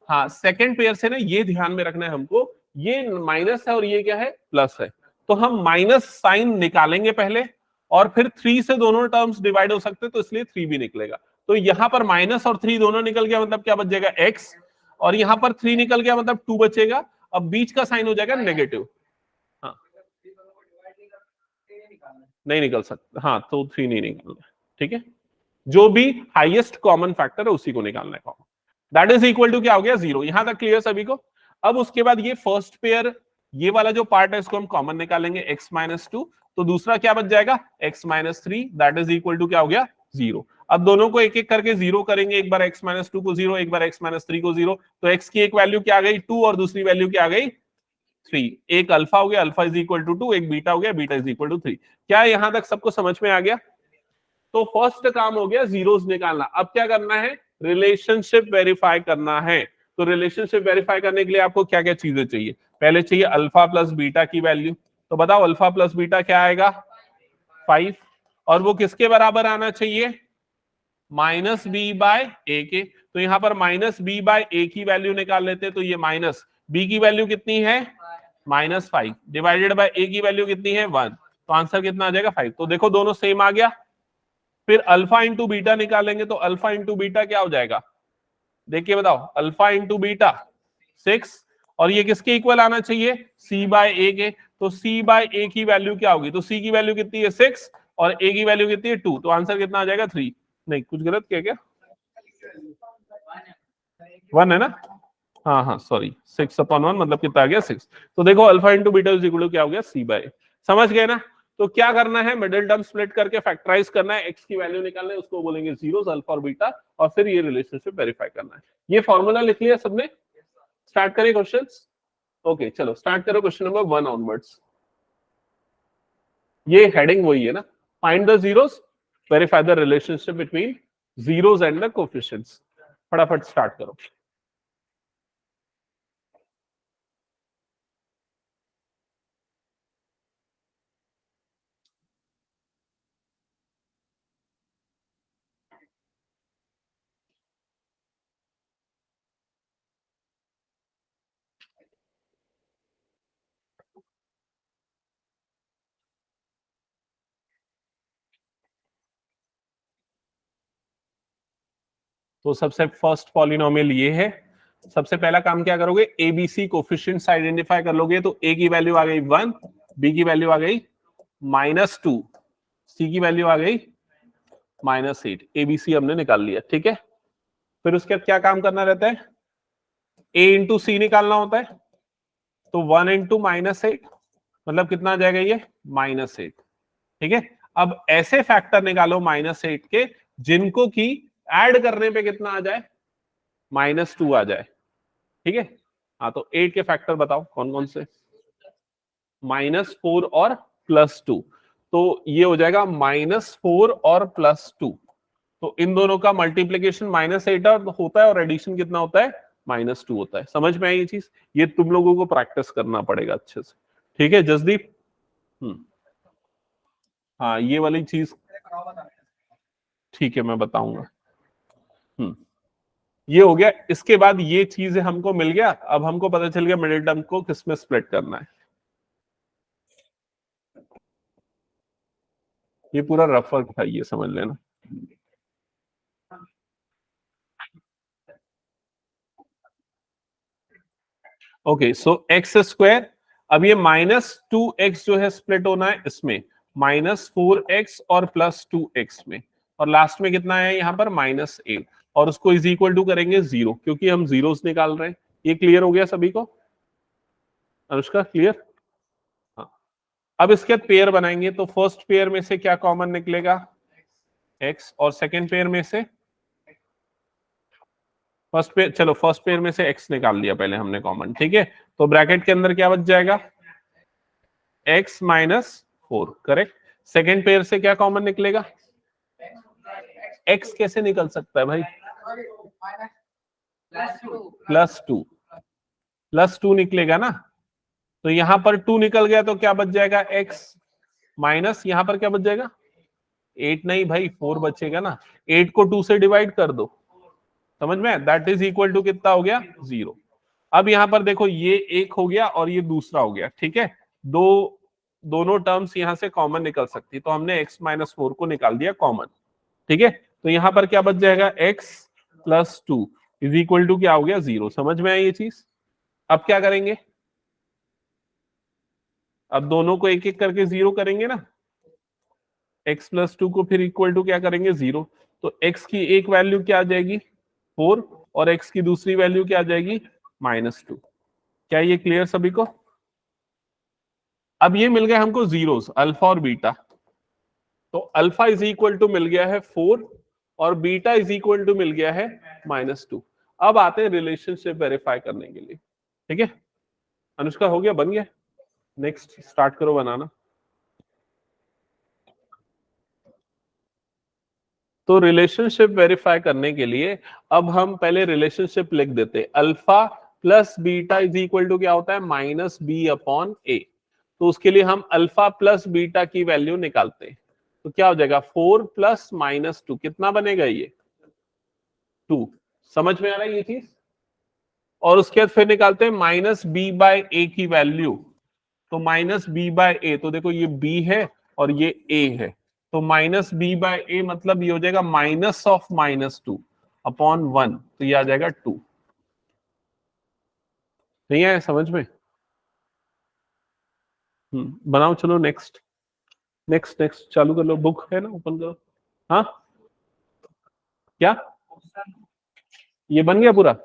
हाँ, सेकंड पेयर से ना ये ध्यान में रखना है हमको, ये माइनस है और ये क्या है प्लस है, तो हम माइनस साइन निकालेंगे पहले, और फिर 3 से दोनों टर्म्स डिवाइड हो सकते हैं तो इसलिए 3 भी निकलेगा। तो यहां पर माइनस और 3 दोनों निकल गया, मतलब क्या बच जाएगा x, और यहां पर 3 निकल गया मतलब 2 बचेगा। अब बीच का साइन हो जाएगा नेगेटिव। हाँ, नहीं निकल सकता, हाँ, तो 3 नहीं निकलना। ठीक है, जो भी हाईएस्ट कॉमन फैक्टर है उसी को निकालना है common. That is equal to क्या हो गया 0। यहां तक क्लियर सभी को? अब उसके बाद ये फर्स्ट पेयर, ये वाला जो पार्ट है इसको हम कॉमन निकालेंगे, x -2, तो दूसरा क्या बच जाएगा x -3, that is equal to क्या हो गया 0। अब दोनों को एक एक करके 0 करेंगे, एक बार x -2 को 0, एक बार x -3 को 0, तो x की एक वैल्यू क्या आ गई 2 और दूसरी वैल्यू क्या आ गई 3। एक अल्फा हो गया, अल्फा इज इक्वल टू 2, एक बीटा हो गया, बीटा इज इक्वल टू 3। क्या यहां तक सबको समझ में आ गया? तो फर्स्ट काम हो गया जीरोस निकालना। अब क्या करना है? रिलेशनशिप वेरीफाई करना है। तो रिलेशनशिप वेरीफाई करने के लिए आपको क्या क्या चीजें चाहिए? पहले चाहिए अल्फा प्लस बीटा की वैल्यू। तो बताओ अल्फा प्लस बीटा क्या आएगा 5, और वो किसके बराबर आना चाहिए -b/a के। तो यहां पर -b/a की वैल्यू निकाल लेते, तो ये माइनस b की वैल्यू कितनी है -5 डिवाइडेड बाय a की वैल्यू कितनी है 1, तो आंसर कितना आ जाएगा 5। तो देखो दोनों सेम आ गया। फिर अल्फा इंटू बीटा निकालेंगे, तो अल्फा इंटू बीटा क्या हो जाएगा? देखिए बताओ, अल्फा इंटू बीटा 6, और ये किसके इक्वल आना चाहिए c/a के। तो c/a की वैल्यू क्या होगी? तो c की वैल्यू कितनी है 6 और a की वैल्यू कितनी है 2, तो आंसर कितना आ जाएगा 3। नहीं, कुछ गलत किया क्या? 1 है ना? हाँ हाँ, सॉरी, 6/1 मतलब कितना आ गया 6। तो देखो alpha into beta is equal to क्या हो गया c/a। समझ गए ना? तो क्या करना है, मिडिल टर्म स्प्लिट करके फैक्टराइज करना है, x की वैल्यू निकालना है, उसको बोलेंगे जीरोस अल्फा और बीटा, और फिर ये रिलेशनशिप वेरीफाई करना है। ये फॉर्मूला लिख लिया सबने? स्टार्ट करें क्वेश्चंस? ओके, चलो स्टार्ट करो क्वेश्चन नंबर 1 ऑनवर्ड्स। ये हेडिंग वही है ना, find the zeros, verify the relationship between zeros and the coefficients. फटाफट स्टार्ट करो। तो सबसे फर्स्ट पॉलिनोमियल ये है। सबसे पहला काम क्या करोगे, एबीसी कोफिशिएंट्स आइडेंटिफाई कर लोगे। तो ए की वैल्यू आ गई 1, बी की वैल्यू आ गई -2, सी की वैल्यू आ गई -8। एबीसी हमने निकाल लिया। ठीक है, फिर उसके बाद क्या काम करना रहता है, ए इंटू सी निकालना होता है। तो 1 इंटू -8 मतलब कितना आ जाएगा ये -8। ठीक है, अब ऐसे फैक्टर निकालो -8 के जिनको की ऐड करने पे कितना आ जाए -2 आ जाए। ठीक है, हाँ, तो 8 के फैक्टर बताओ कौन कौन से? -4 और +2। तो ये हो जाएगा -4 और +2। तो इन दोनों का मल्टीप्लीकेशन -8 होता है और एडिशन कितना होता है -2 होता है। समझ में आई ये चीज? ये तुम लोगों को प्रैक्टिस करना पड़ेगा अच्छे से। ठीक है जसदीप? हाँ, ये वाली चीज ठीक है, मैं बताऊंगा। ये हो गया। इसके बाद ये चीज हमको मिल गया। अब हमको पता चल गया मिडिल टर्म को किस में स्प्लिट करना है। ये पूरा रफ वर्क था, ये समझ लेना। ओके, सो एक्स स्क्वायर, अब ये -2x जो है स्प्लिट होना है इसमें, -4x और +2x में, और लास्ट में कितना है यहाँ पर -8, और उसको इज इक्वल टू करेंगे 0, क्योंकि हम जीरोस निकाल रहे हैं। ये क्लियर हो गया सभी को? अनुष्का क्लियर? हाँ। अब इसके बाद पेयर बनाएंगे, तो फर्स्ट पेयर में से क्या कॉमन निकलेगा? x, और सेकेंड पेयर में से फर्स्ट पेयर, चलो फर्स्ट पेयर में से x निकाल लिया पहले हमने कॉमन, ठीक है। तो ब्रैकेट के अंदर क्या बच जाएगा? x -4, correct. सेकेंड पेयर से क्या कॉमन निकलेगा? x कैसे निकल सकता है भाई? +2 निकलेगा ना। तो यहां पर 2 निकल गया, तो क्या बच जाएगा? x माइनस, यहां पर क्या बच जाएगा? 8 नहीं भाई, 4 बचेगा ना। 8 को 2 से डिवाइड कर दो, समझ में? दैट इज इक्वल टू कितना हो गया? 0। अब यहां पर देखो, ये एक हो गया और ये दूसरा हो गया, ठीक है। दोनों टर्म्स यहां से कॉमन निकल सकती, तो हमने x -4 को निकाल दिया कॉमन, ठीक है। तो यहां पर क्या बच जाएगा? x +2 इज इक्वल टू क्या हो गया? 0। समझ में आई ये चीज? अब क्या करेंगे? अब दोनों को एक एक करके 0 करेंगे ना। x +2 को फिर इक्वल टू क्या करेंगे? 0। तो x की एक वैल्यू क्या आ जाएगी? 4, और x की दूसरी वैल्यू क्या आ जाएगी? -2। क्या ये क्लियर सभी को? अब ये मिल गया हमको जीरोस, अल्फा और बीटा। तो अल्फा इज इक्वल टू मिल गया है 4, और बीटा इज इक्वल टू मिल गया है -2। अब आते हैं रिलेशनशिप वेरीफाई करने के लिए, ठीक है। अनुष्का हो गया, बन गया? नेक्स्ट स्टार्ट करो बनाना। तो रिलेशनशिप वेरीफाई करने के लिए अब हम पहले रिलेशनशिप लिख देते। Alpha plus beta is equal to क्या होता है? -b/a। तो उसके लिए हम अल्फा प्लस बीटा की वैल्यू निकालते हैं। तो क्या हो जाएगा? 4 + -2, कितना बनेगा ये? 2। समझ में आ रहा है ये चीज? और उसके बाद फिर निकालते हैं -b/a की वैल्यू। तो -b/a, तो देखो ये b है और ये a है, तो -b/a मतलब ये हो जाएगा -2/1, तो ये आ जाएगा 2। नहीं आया समझ में? बनाओ, चलो नेक्स्ट नेक्स्ट नेक्स्ट चालू कर लो। बुक है ना, ओपन करो। हाँ क्या ये बन गया पूरा?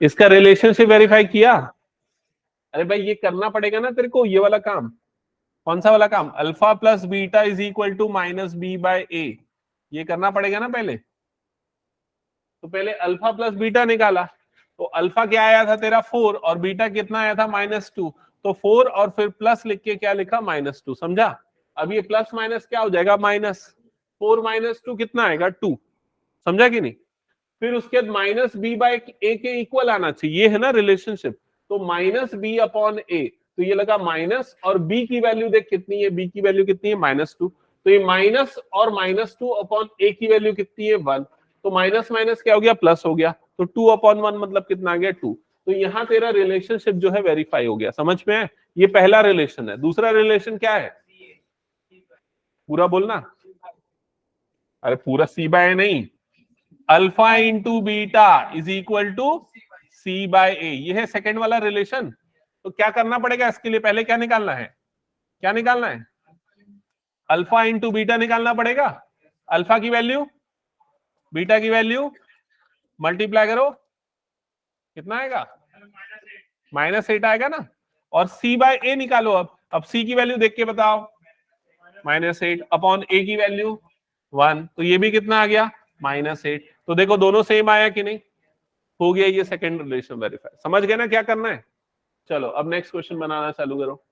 इसका रिलेशनशिप वेरीफाई किया? अरे भाई ये करना पड़ेगा ना तेरे को, ये वाला काम। कौन सा वाला काम? Alpha plus beta is equal to -b/a, ये करना पड़ेगा ना पहले। तो पहले अल्फा प्लस बीटा निकाला, तो अल्फा क्या आया था तेरा 4, और बीटा कितना आया था? -2। तो 4 और फिर प्लस लिख के क्या लिखा? -2, समझा? अब ये प्लस माइनस क्या हो जाएगा? माइनस। 4 - 2 कितना आएगा? 2, समझा कि नहीं? फिर उसके बाद -b/a के इक्वल आना चाहिए, ये है ना रिलेशनशिप। तो -b/a, तो ये लगा माइनस, और b की वैल्यू देख कितनी है? b की वैल्यू कितनी है? -2। तो ये माइनस और -2/a की वैल्यू कितनी है? 1। तो माइनस माइनस क्या हो गया? प्लस हो गया। तो 2/1 मतलब कितना आ गया? 2। तो यहाँ तेरा रिलेशनशिप जो है वेरीफाई हो गया। समझ में है? ये पहला रिलेशन है। दूसरा रिलेशन क्या है? पूरा बोलना। अरे पूरा c/a नहीं, alpha into beta is equal to c/a, ये है सेकेंड वाला रिलेशन। तो क्या करना पड़ेगा इसके लिए? पहले क्या निकालना है? क्या निकालना है? अल्फा इंटू बीटा निकालना पड़ेगा। अल्फा की वैल्यू, बीटा की वैल्यू मल्टीप्लाई करो, कितना आएगा? -8 आएगा ना। और c/a निकालो। अब c की वैल्यू देख के बताओ। -8/a की वैल्यू 1, तो ये भी कितना आ गया? -8। तो देखो दोनों सेम आया कि नहीं? हो गया ये सेकंड रिलेशन वेरीफाई। समझ गए ना क्या करना है? चलो अब नेक्स्ट क्वेश्चन बनाना चालू करो।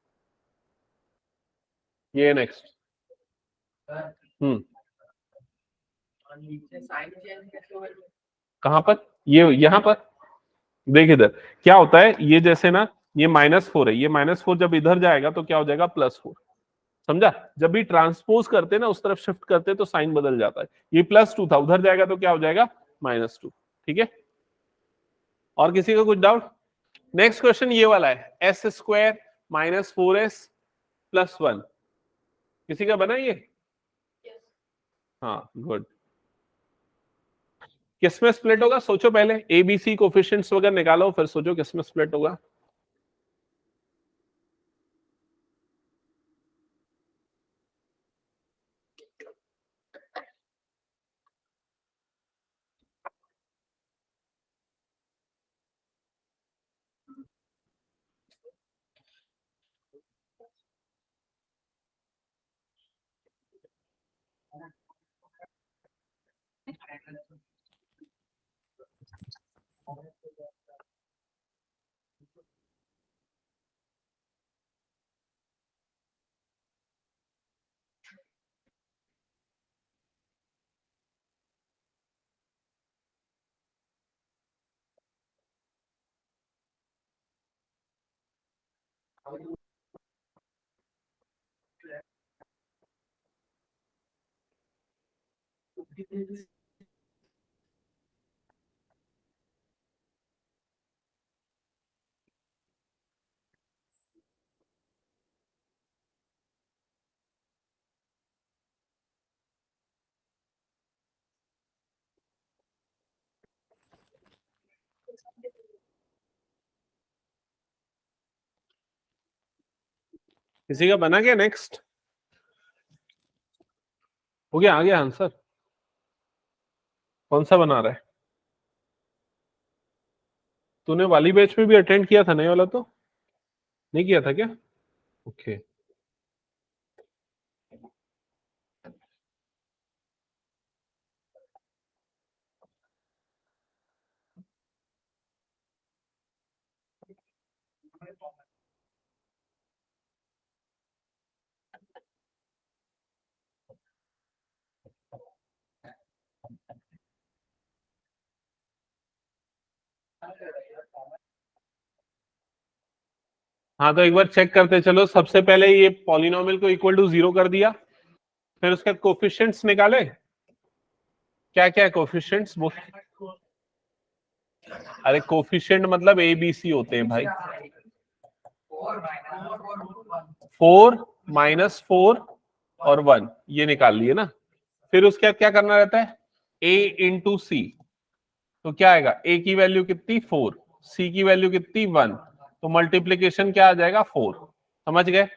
ये नेक्स्ट। कहां पर? ये यहां पर देख, इधर क्या होता है? ये जैसे ना, ये -4 है, ये -4 जब इधर जाएगा तो क्या हो जाएगा? +4, समझा? जब भी ट्रांसपोज करते ना, उस तरफ शिफ्ट करते तो साइन बदल जाता है। ये +2 था, उधर जाएगा तो क्या हो जाएगा? -2। ठीक है, और किसी का कुछ डाउट? नेक्स्ट क्वेश्चन ये वाला है, S square minus 4s plus 1, किसी का बना ये? हाँ गुड। किसमें स्प्लिट होगा सोचो पहले, एबीसी कोफिशिएंट्स वगैरह निकालो फिर सोचो किसमें स्प्लिट होगा। किसी का बना क्या? नेक्स्ट हो गया, आ गया आंसर? कौन सा बना रहा है? तूने वाली बैच में भी अटेंड किया था? नहीं वाला तो नहीं किया था क्या? ओके हाँ, तो एक बार चेक करते चलो। सबसे पहले ये पॉलिनोमियल को इक्वल टू 0 कर दिया, फिर उसका कोफिशिएंट्स निकाले। क्या क्या है कोफिशिएंट्स वो? अरे कोफिशिएंट मतलब एबीसी होते हैं भाई। 4 माइनस 4 और 1 ये निकाल लिए ना। फिर उसके बाद क्या करना रहता है? a इंटू सी। तो क्या आएगा? a की वैल्यू कितनी? 4, c की वैल्यू कितनी? 1, तो मल्टीप्लीकेशन क्या आ जाएगा? 4। समझ गए?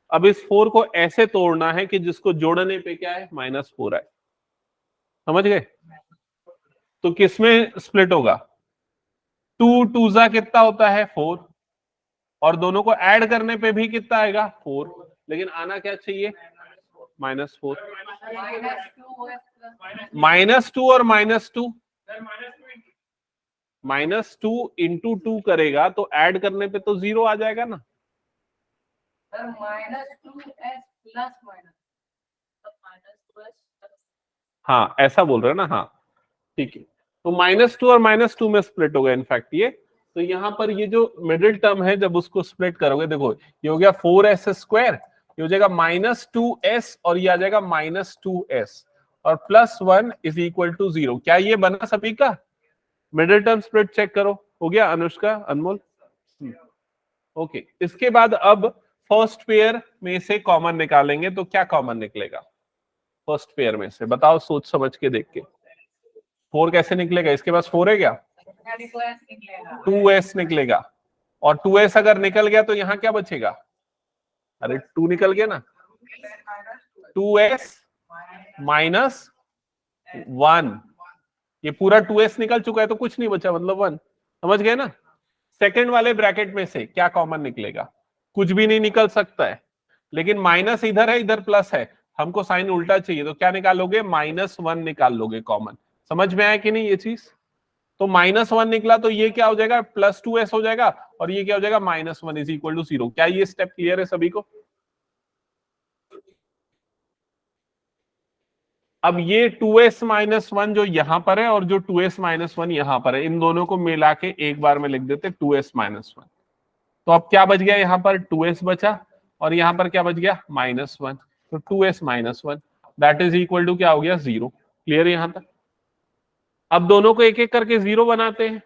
अब इस 4 को ऐसे तोड़ना है कि जिसको जोड़ने पे क्या है? -4 आए। समझ गए? तो किसमें स्प्लिट होगा? 2 टूजा कितना होता है? 4, और दोनों को ऐड करने पे भी कितना आएगा? 4, लेकिन आना क्या चाहिए? -4। -2 और -2, -2 इंटू 2 करेगा तो ऐड करने पे तो 0 आ जाएगा ना। हाँ ऐसा बोल रहे हैं ना? हाँ ठीक है, तो -2 और -2 में स्प्लिट होगा इनफैक्ट ये। तो यहाँ पर ये जो मिडिल टर्म है जब उसको स्प्लिट करोगे, देखो ये हो गया 4s स्क्वायर, ये हो जाएगा -2s और ये आ जाएगा -2s और +1 इज इक्वल टू 0। क्या ये बना सभी का? मिडिल टर्म स्प्लिट चेक करो। हो गया अनुष्का, अनमोल? ओके, इसके बाद अब फर्स्ट पेयर में से कॉमन निकालेंगे, तो क्या कॉमन निकलेगा फर्स्ट पेयर में से? बताओ सोच समझ के देख के। 4 कैसे निकलेगा? इसके पास 4 है क्या? 2s निकलेगा, और 2s अगर निकल गया तो यहाँ क्या बचेगा? अरे 2 निकल गया ना, 2s माइनस 1, ये पूरा 2s निकल चुका है तो कुछ नहीं बचा, मतलब 1। समझ गए ना? सेकंड वाले ब्रैकेट में से क्या कॉमन निकलेगा? कुछ भी नहीं निकल सकता है, लेकिन माइनस इधर है, इधर प्लस है, हमको साइन उल्टा चाहिए, तो क्या निकालोगे? -1 निकाल लोगे कॉमन। समझ में आया कि नहीं ये चीज? तो -1 निकला तो ये क्या हो जाएगा? +2s हो जाएगा, और ये क्या हो जाएगा? -1 इज इक्वल टू 0। क्या ये स्टेप क्लियर है सभी को? अब ये 2s - 1 जो यहां पर है और जो 2s - 1 यहां पर है, इन दोनों को मिला के एक बार में लिख देते 2s - 1। तो अब क्या बच गया? यहां पर 2s बचा, और यहां पर क्या बच गया? -1। तो 2s - 1 that is equal to क्या हो गया? 0। क्लियर है यहां तक? अब दोनों को एक एक करके 0 बनाते हैं।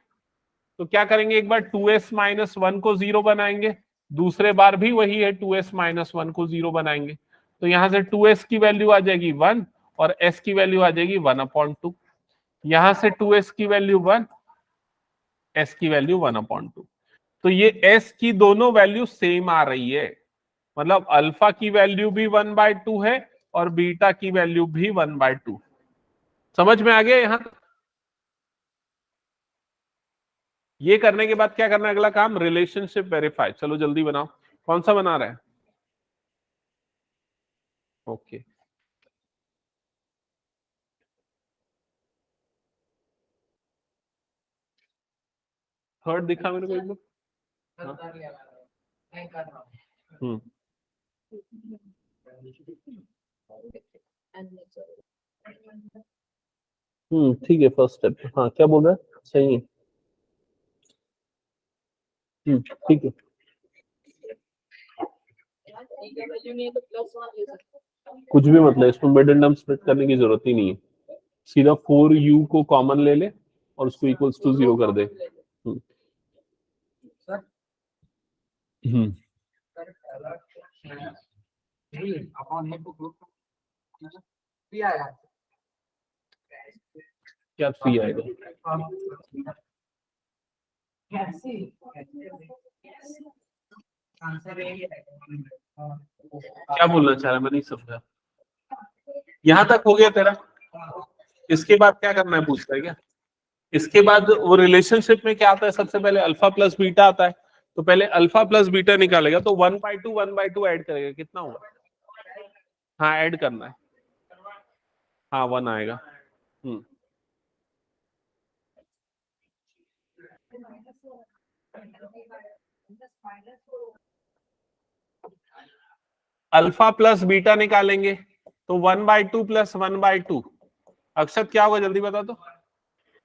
तो क्या करेंगे, एक बार 2s माइनस 1 को 0 बनाएंगे, दूसरे बार भी वही है 2s माइनस 1 को 0 बनाएंगे। तो यहां से 2s की वैल्यू आ जाएगी 1 और s की वैल्यू आ जाएगी 1/2। यहां से 2s की वैल्यू 1, s की वैल्यू 1/2। तो ये s की दोनों वैल्यू सेम आ रही है, मतलब अल्फा की वैल्यू भी 1/2 है और बीटा की वैल्यू भी 1/2। समझ में आ गया यहां तक? ये करने के बाद क्या करना है, अगला काम रिलेशनशिप वेरीफाई। चलो जल्दी बनाओ, कौन सा बना रहा है? ओके थर्ड दिखा मेरे को एक बार। नहीं कर रहा हम्म ठीक है, फर्स्ट स्टेप। हाँ क्या बोल रहा है, सही है। ठीक है, कुछ भी मतलब इसमें मिडिल टर्म स्प्लिट करने की जरूरत ही नहीं है, सीधा 4u को कॉमन ले ले और उसको इक्वल्स टू 0 कर दे। हम्म क्या 3 आएगा? क्या बोलना चाह रहा है, मैं नहीं समझा। यहां तक हो गया तेरा? इसके बाद क्या करना है पूछता है क्या? इसके बाद वो रिलेशनशिप में क्या आता है, सबसे पहले अल्फा प्लस बीटा आता है। तो पहले अल्फा प्लस बीटा निकालेगा तो 1/2 ऐड करेगा, कितना होगा? हाँ ऐड करना है, हाँ 1 आएगा। अल्फा प्लस बीटा निकालेंगे तो 1/2 प्लस 1/2, अक्षत क्या होगा जल्दी बता तो?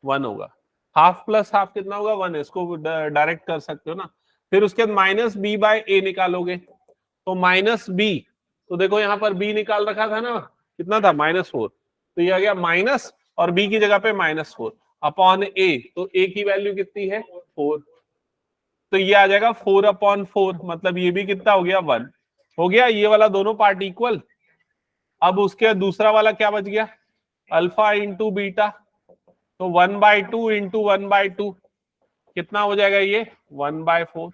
1 होगा। हाफ प्लस हाफ कितना होगा? 1। इसको डायरेक्ट कर सकते हो ना। फिर उसके बाद माइनस बी बाय ए निकालोगे तो माइनस बी, तो देखो यहाँ पर बी निकाल रखा था ना, कितना था? -4। तो ये आ गया माइनस और बी की जगह पे -4 अपॉन ए, तो ए की वैल्यू कितनी है? 4। तो ये आ जाएगा 4/4, मतलब ये भी कितना हो गया? 1 हो गया। ये वाला दोनों पार्ट इक्वल। अब उसके दूसरा वाला क्या बच गया? अल्फा इंटू बीटा, तो 1/2 इंटू 1/2 कितना हो जाएगा? ये 1/4।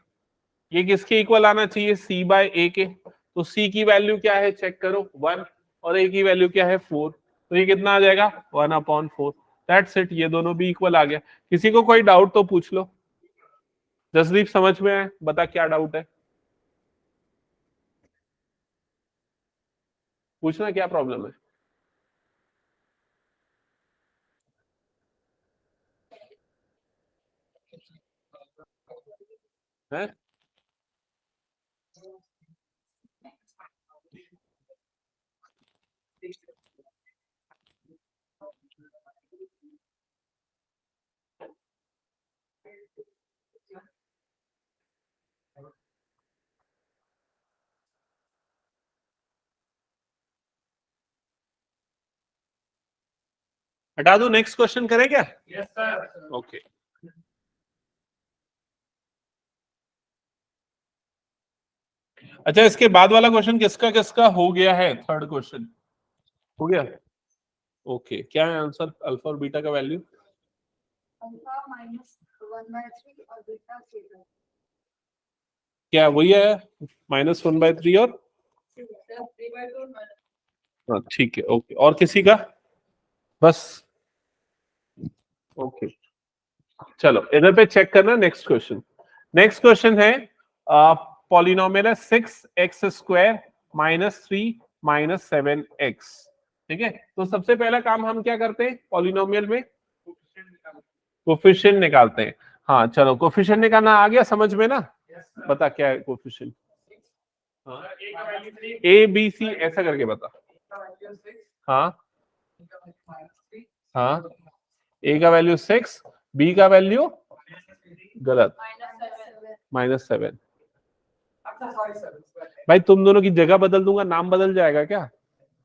ये किसके इक्वल आना चाहिए? सी बाय ए के। तो सी की वैल्यू क्या है चेक करो, 1, और ए की वैल्यू क्या है? 4। तो ये कितना आ जाएगा? 1/4। दैट्स इट, ये दोनों भी इक्वल आ गया। किसी को कोई डाउट तो पूछ लो। जसदीप समझ में आए, बता क्या डाउट है, पूछना क्या प्रॉब्लम है। हैं? हटा दो, नेक्स्ट क्वेश्चन करें क्या? Yes sir. ओके अच्छा, इसके बाद वाला क्वेश्चन किसका किसका हो गया है? थर्ड क्वेश्चन हो गया। ओके क्या है आंसर? अल्फा और बीटा का वैल्यू अल्फा -1/3 और बीटा 0। क्या वही है? -1/3 और हाँ ठीक है। ओके और किसी का? बस ओके चलो इधर पे चेक करना। नेक्स्ट क्वेश्चन, नेक्स्ट क्वेश्चन है पॉलिनोमियल है 6x² -3 -7x। ठीक है, तो सबसे पहला काम हम क्या करते हैं पॉलिनोमियल में? कोफिशिएंट निकालते हैं। हाँ चलो कोफिशिएंट निकालना आ गया समझ में ना? बता क्या है कोफिशिएंट? ए बी सी ऐसा करके बता। हाँ हाँ, ए का वैल्यू 6, बी का वैल्यू गलत -7। भाई तुम दोनों की जगह बदल दूंगा, नाम बदल जाएगा क्या?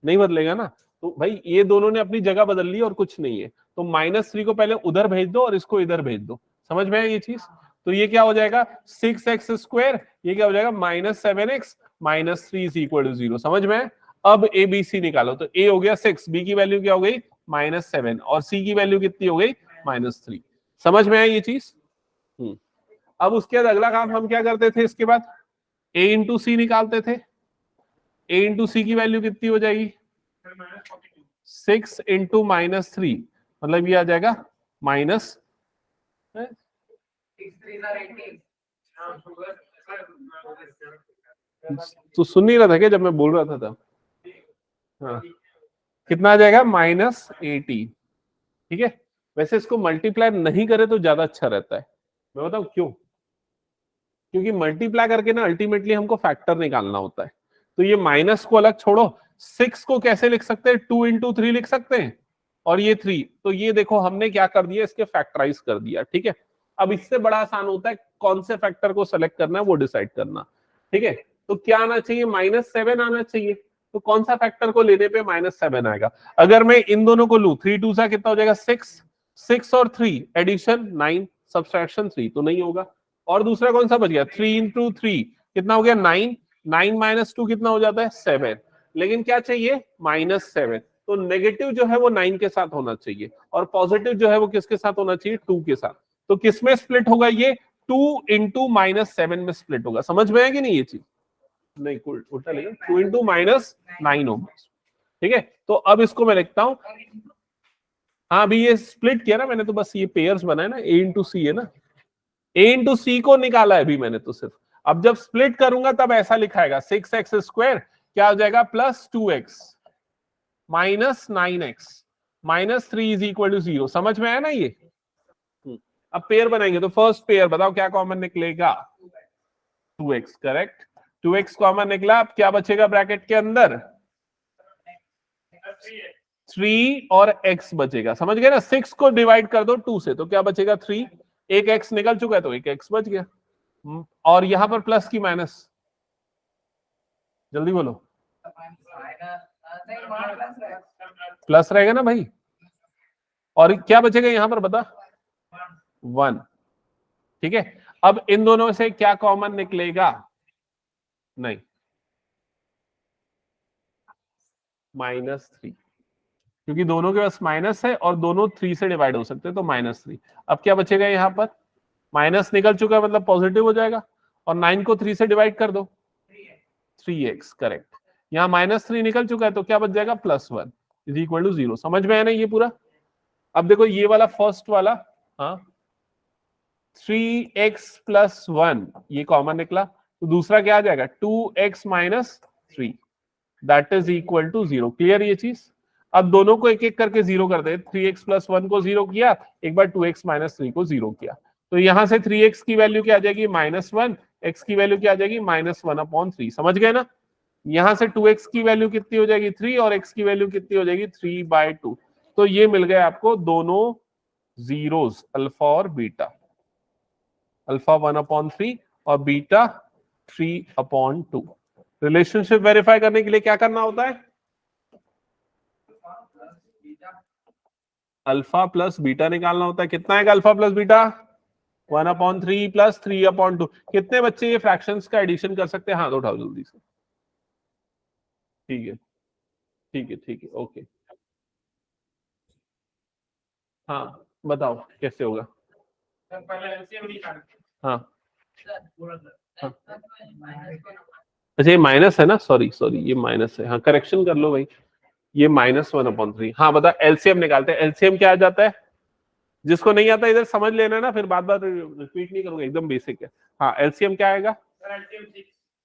नहीं बदलेगा ना। तो भाई ये दोनों ने अपनी जगह बदल ली और कुछ नहीं है, तो -3 को पहले उधर भेज दो और इसको इधर भेज दो। समझ में है ये चीज? तो ये क्या हो जाएगा 6x², ये क्या हो जाएगा -7x -3 = 0। समझ में है? अब ए बी सी निकालो, तो ए हो गया 6, बी की वैल्यू क्या हो गई -7 और सी की वैल्यू कितनी हो गई -3। समझ में है ये चीज? अब उसके बाद अगला काम हम क्या करते थे, इसके बाद a इंटू सी निकालते थे। a इंटू सी की वैल्यू कितनी हो जाएगी 6 इंटू -3, मतलब ये आ जाएगा माइनस, तो सुन नहीं रहा था क्या जब मैं बोल रहा था तब? हाँ, कितना आ जाएगा -80। ठीक है, वैसे इसको मल्टीप्लाई नहीं करे तो ज्यादा अच्छा रहता है। मैं बताऊं क्यों? क्योंकि मल्टीप्लाई करके ना अल्टीमेटली हमको फैक्टर निकालना होता है। तो ये माइनस को अलग छोड़ो, 6 को कैसे लिख सकते हैं 2 इंटू 3 लिख सकते हैं, और ये 3, तो ये देखो हमने क्या कर दिया इसके फैक्टराइज कर दिया। ठीक है, अब इससे बड़ा आसान होता है कौन से फैक्टर को सेलेक्ट करना है वो डिसाइड करना। ठीक है, तो क्या आना चाहिए -7 आना चाहिए, तो कौन सा फैक्टर को लेने पे -7 आएगा? अगर मैं इन दोनों को लूं 3 2 सा कितना हो जाएगा 6 और 3 एडिशन 9 सब्सट्रैक्शन 3, तो नहीं होगा। और दूसरा कौन सा बच गया 3 इंटू 3 कितना हो गया 9, 9 -2 कितना हो जाता है 7, लेकिन क्या चाहिए -7, तो नेगेटिव जो है वो 9 के साथ होना चाहिए और पॉजिटिव जो है वो किसके साथ होना चाहिए 2 के साथ। तो किस में स्प्लिट होगा ये 2 इंटू -7 में स्प्लिट होगा। समझ में है कि नहीं ये चीज? नहीं उल्टा लेगा 2 इंटू -9 होगा। ठीक है, तो अब इसको मैं लिखता हूं, हाँ अभी ये स्प्लिट किया ना मैंने, तो बस ये पेयर्स बनाए ना, a इंटू सी है ना, a इंटू सी को निकाला है अभी मैंने तो सिर्फ। अब जब स्प्लिट करूंगा तब ऐसा लिखाएगा 6x² क्या हो जाएगा +2x -9x -3 = 0। समझ में आया ना ये? अब पेयर बनाएंगे, तो फर्स्ट पेयर बताओ क्या कॉमन निकलेगा 2x, करेक्ट। 2x कॉमन निकला, अब क्या बचेगा ब्रैकेट के अंदर 3 और x बचेगा। समझ गए ना, 6 को डिवाइड कर दो 2 से तो क्या बचेगा 3, एक x निकल चुका है तो एक x बच गया, और यहां पर प्लस की माइनस, जल्दी बोलो। प्लस रहेगा ना भाई, और क्या बचेगा यहां पर बता 1। ठीक है, अब इन दोनों से क्या कॉमन निकलेगा, नहीं -3, क्योंकि दोनों के पास माइनस है और दोनों 3 से डिवाइड हो सकते हैं, तो -3। अब क्या बचेगा यहां पर, माइनस निकल चुका है मतलब पॉजिटिव हो जाएगा, और 9 को 3 से डिवाइड कर दो 3x, करेक्ट। यहाँ -3 निकल चुका है तो क्या बच जाएगा +1 = 0। समझ में है ना ये पूरा? अब देखो ये वाला फर्स्ट वाला, हाँ 3x + 1 ये कॉमन निकला, तो दूसरा क्या आ जाएगा 2x - 3 that is equal to 0। Clear ये चीज? अब दोनों को एक एक करके 0 कर दे, 3x + 1 को 0 किया, एक बार 2x - 3 को 0 किया, तो यहां से 3x की वैल्यू क्या आ जाएगी -1, x की वैल्यू क्या आ जाएगी -1/3। समझ गए ना? यहां से 2x की वैल्यू कितनी हो जाएगी 3 और x की वैल्यू कितनी हो जाएगी 3/2। तो ये मिल गए आपको दोनों जीरोस, अल्फा और बीटा, अल्फा 1/3 और बीटा 3/2। रिलेशनशिप वेरीफाई करने के लिए क्या करना होता है, अल्फा प्लस बीटा निकालना होता है। कितना है अल्फा प्लस बीटा 1/3 + 3/2। कितने बच्चे ये फ्रैक्शंस का एडिशन कर सकते हैं, हाथ उठाओ जल्दी से। ठीक है ठीक है ठीक है, ओके। हाँ बताओ कैसे होगा। हाँ अच्छा ये माइनस है ना, सॉरी सॉरी ये माइनस है, हाँ करेक्शन कर लो भाई, ये -1/3। हाँ बता एलसीएम निकालते हैं। एलसीएम क्या आ जाता है, जिसको नहीं आता इधर समझ लेना ना, फिर बार बार रिपीट नहीं करूंगा, एकदम बेसिक है। हाँ एलसीएम क्या आएगा,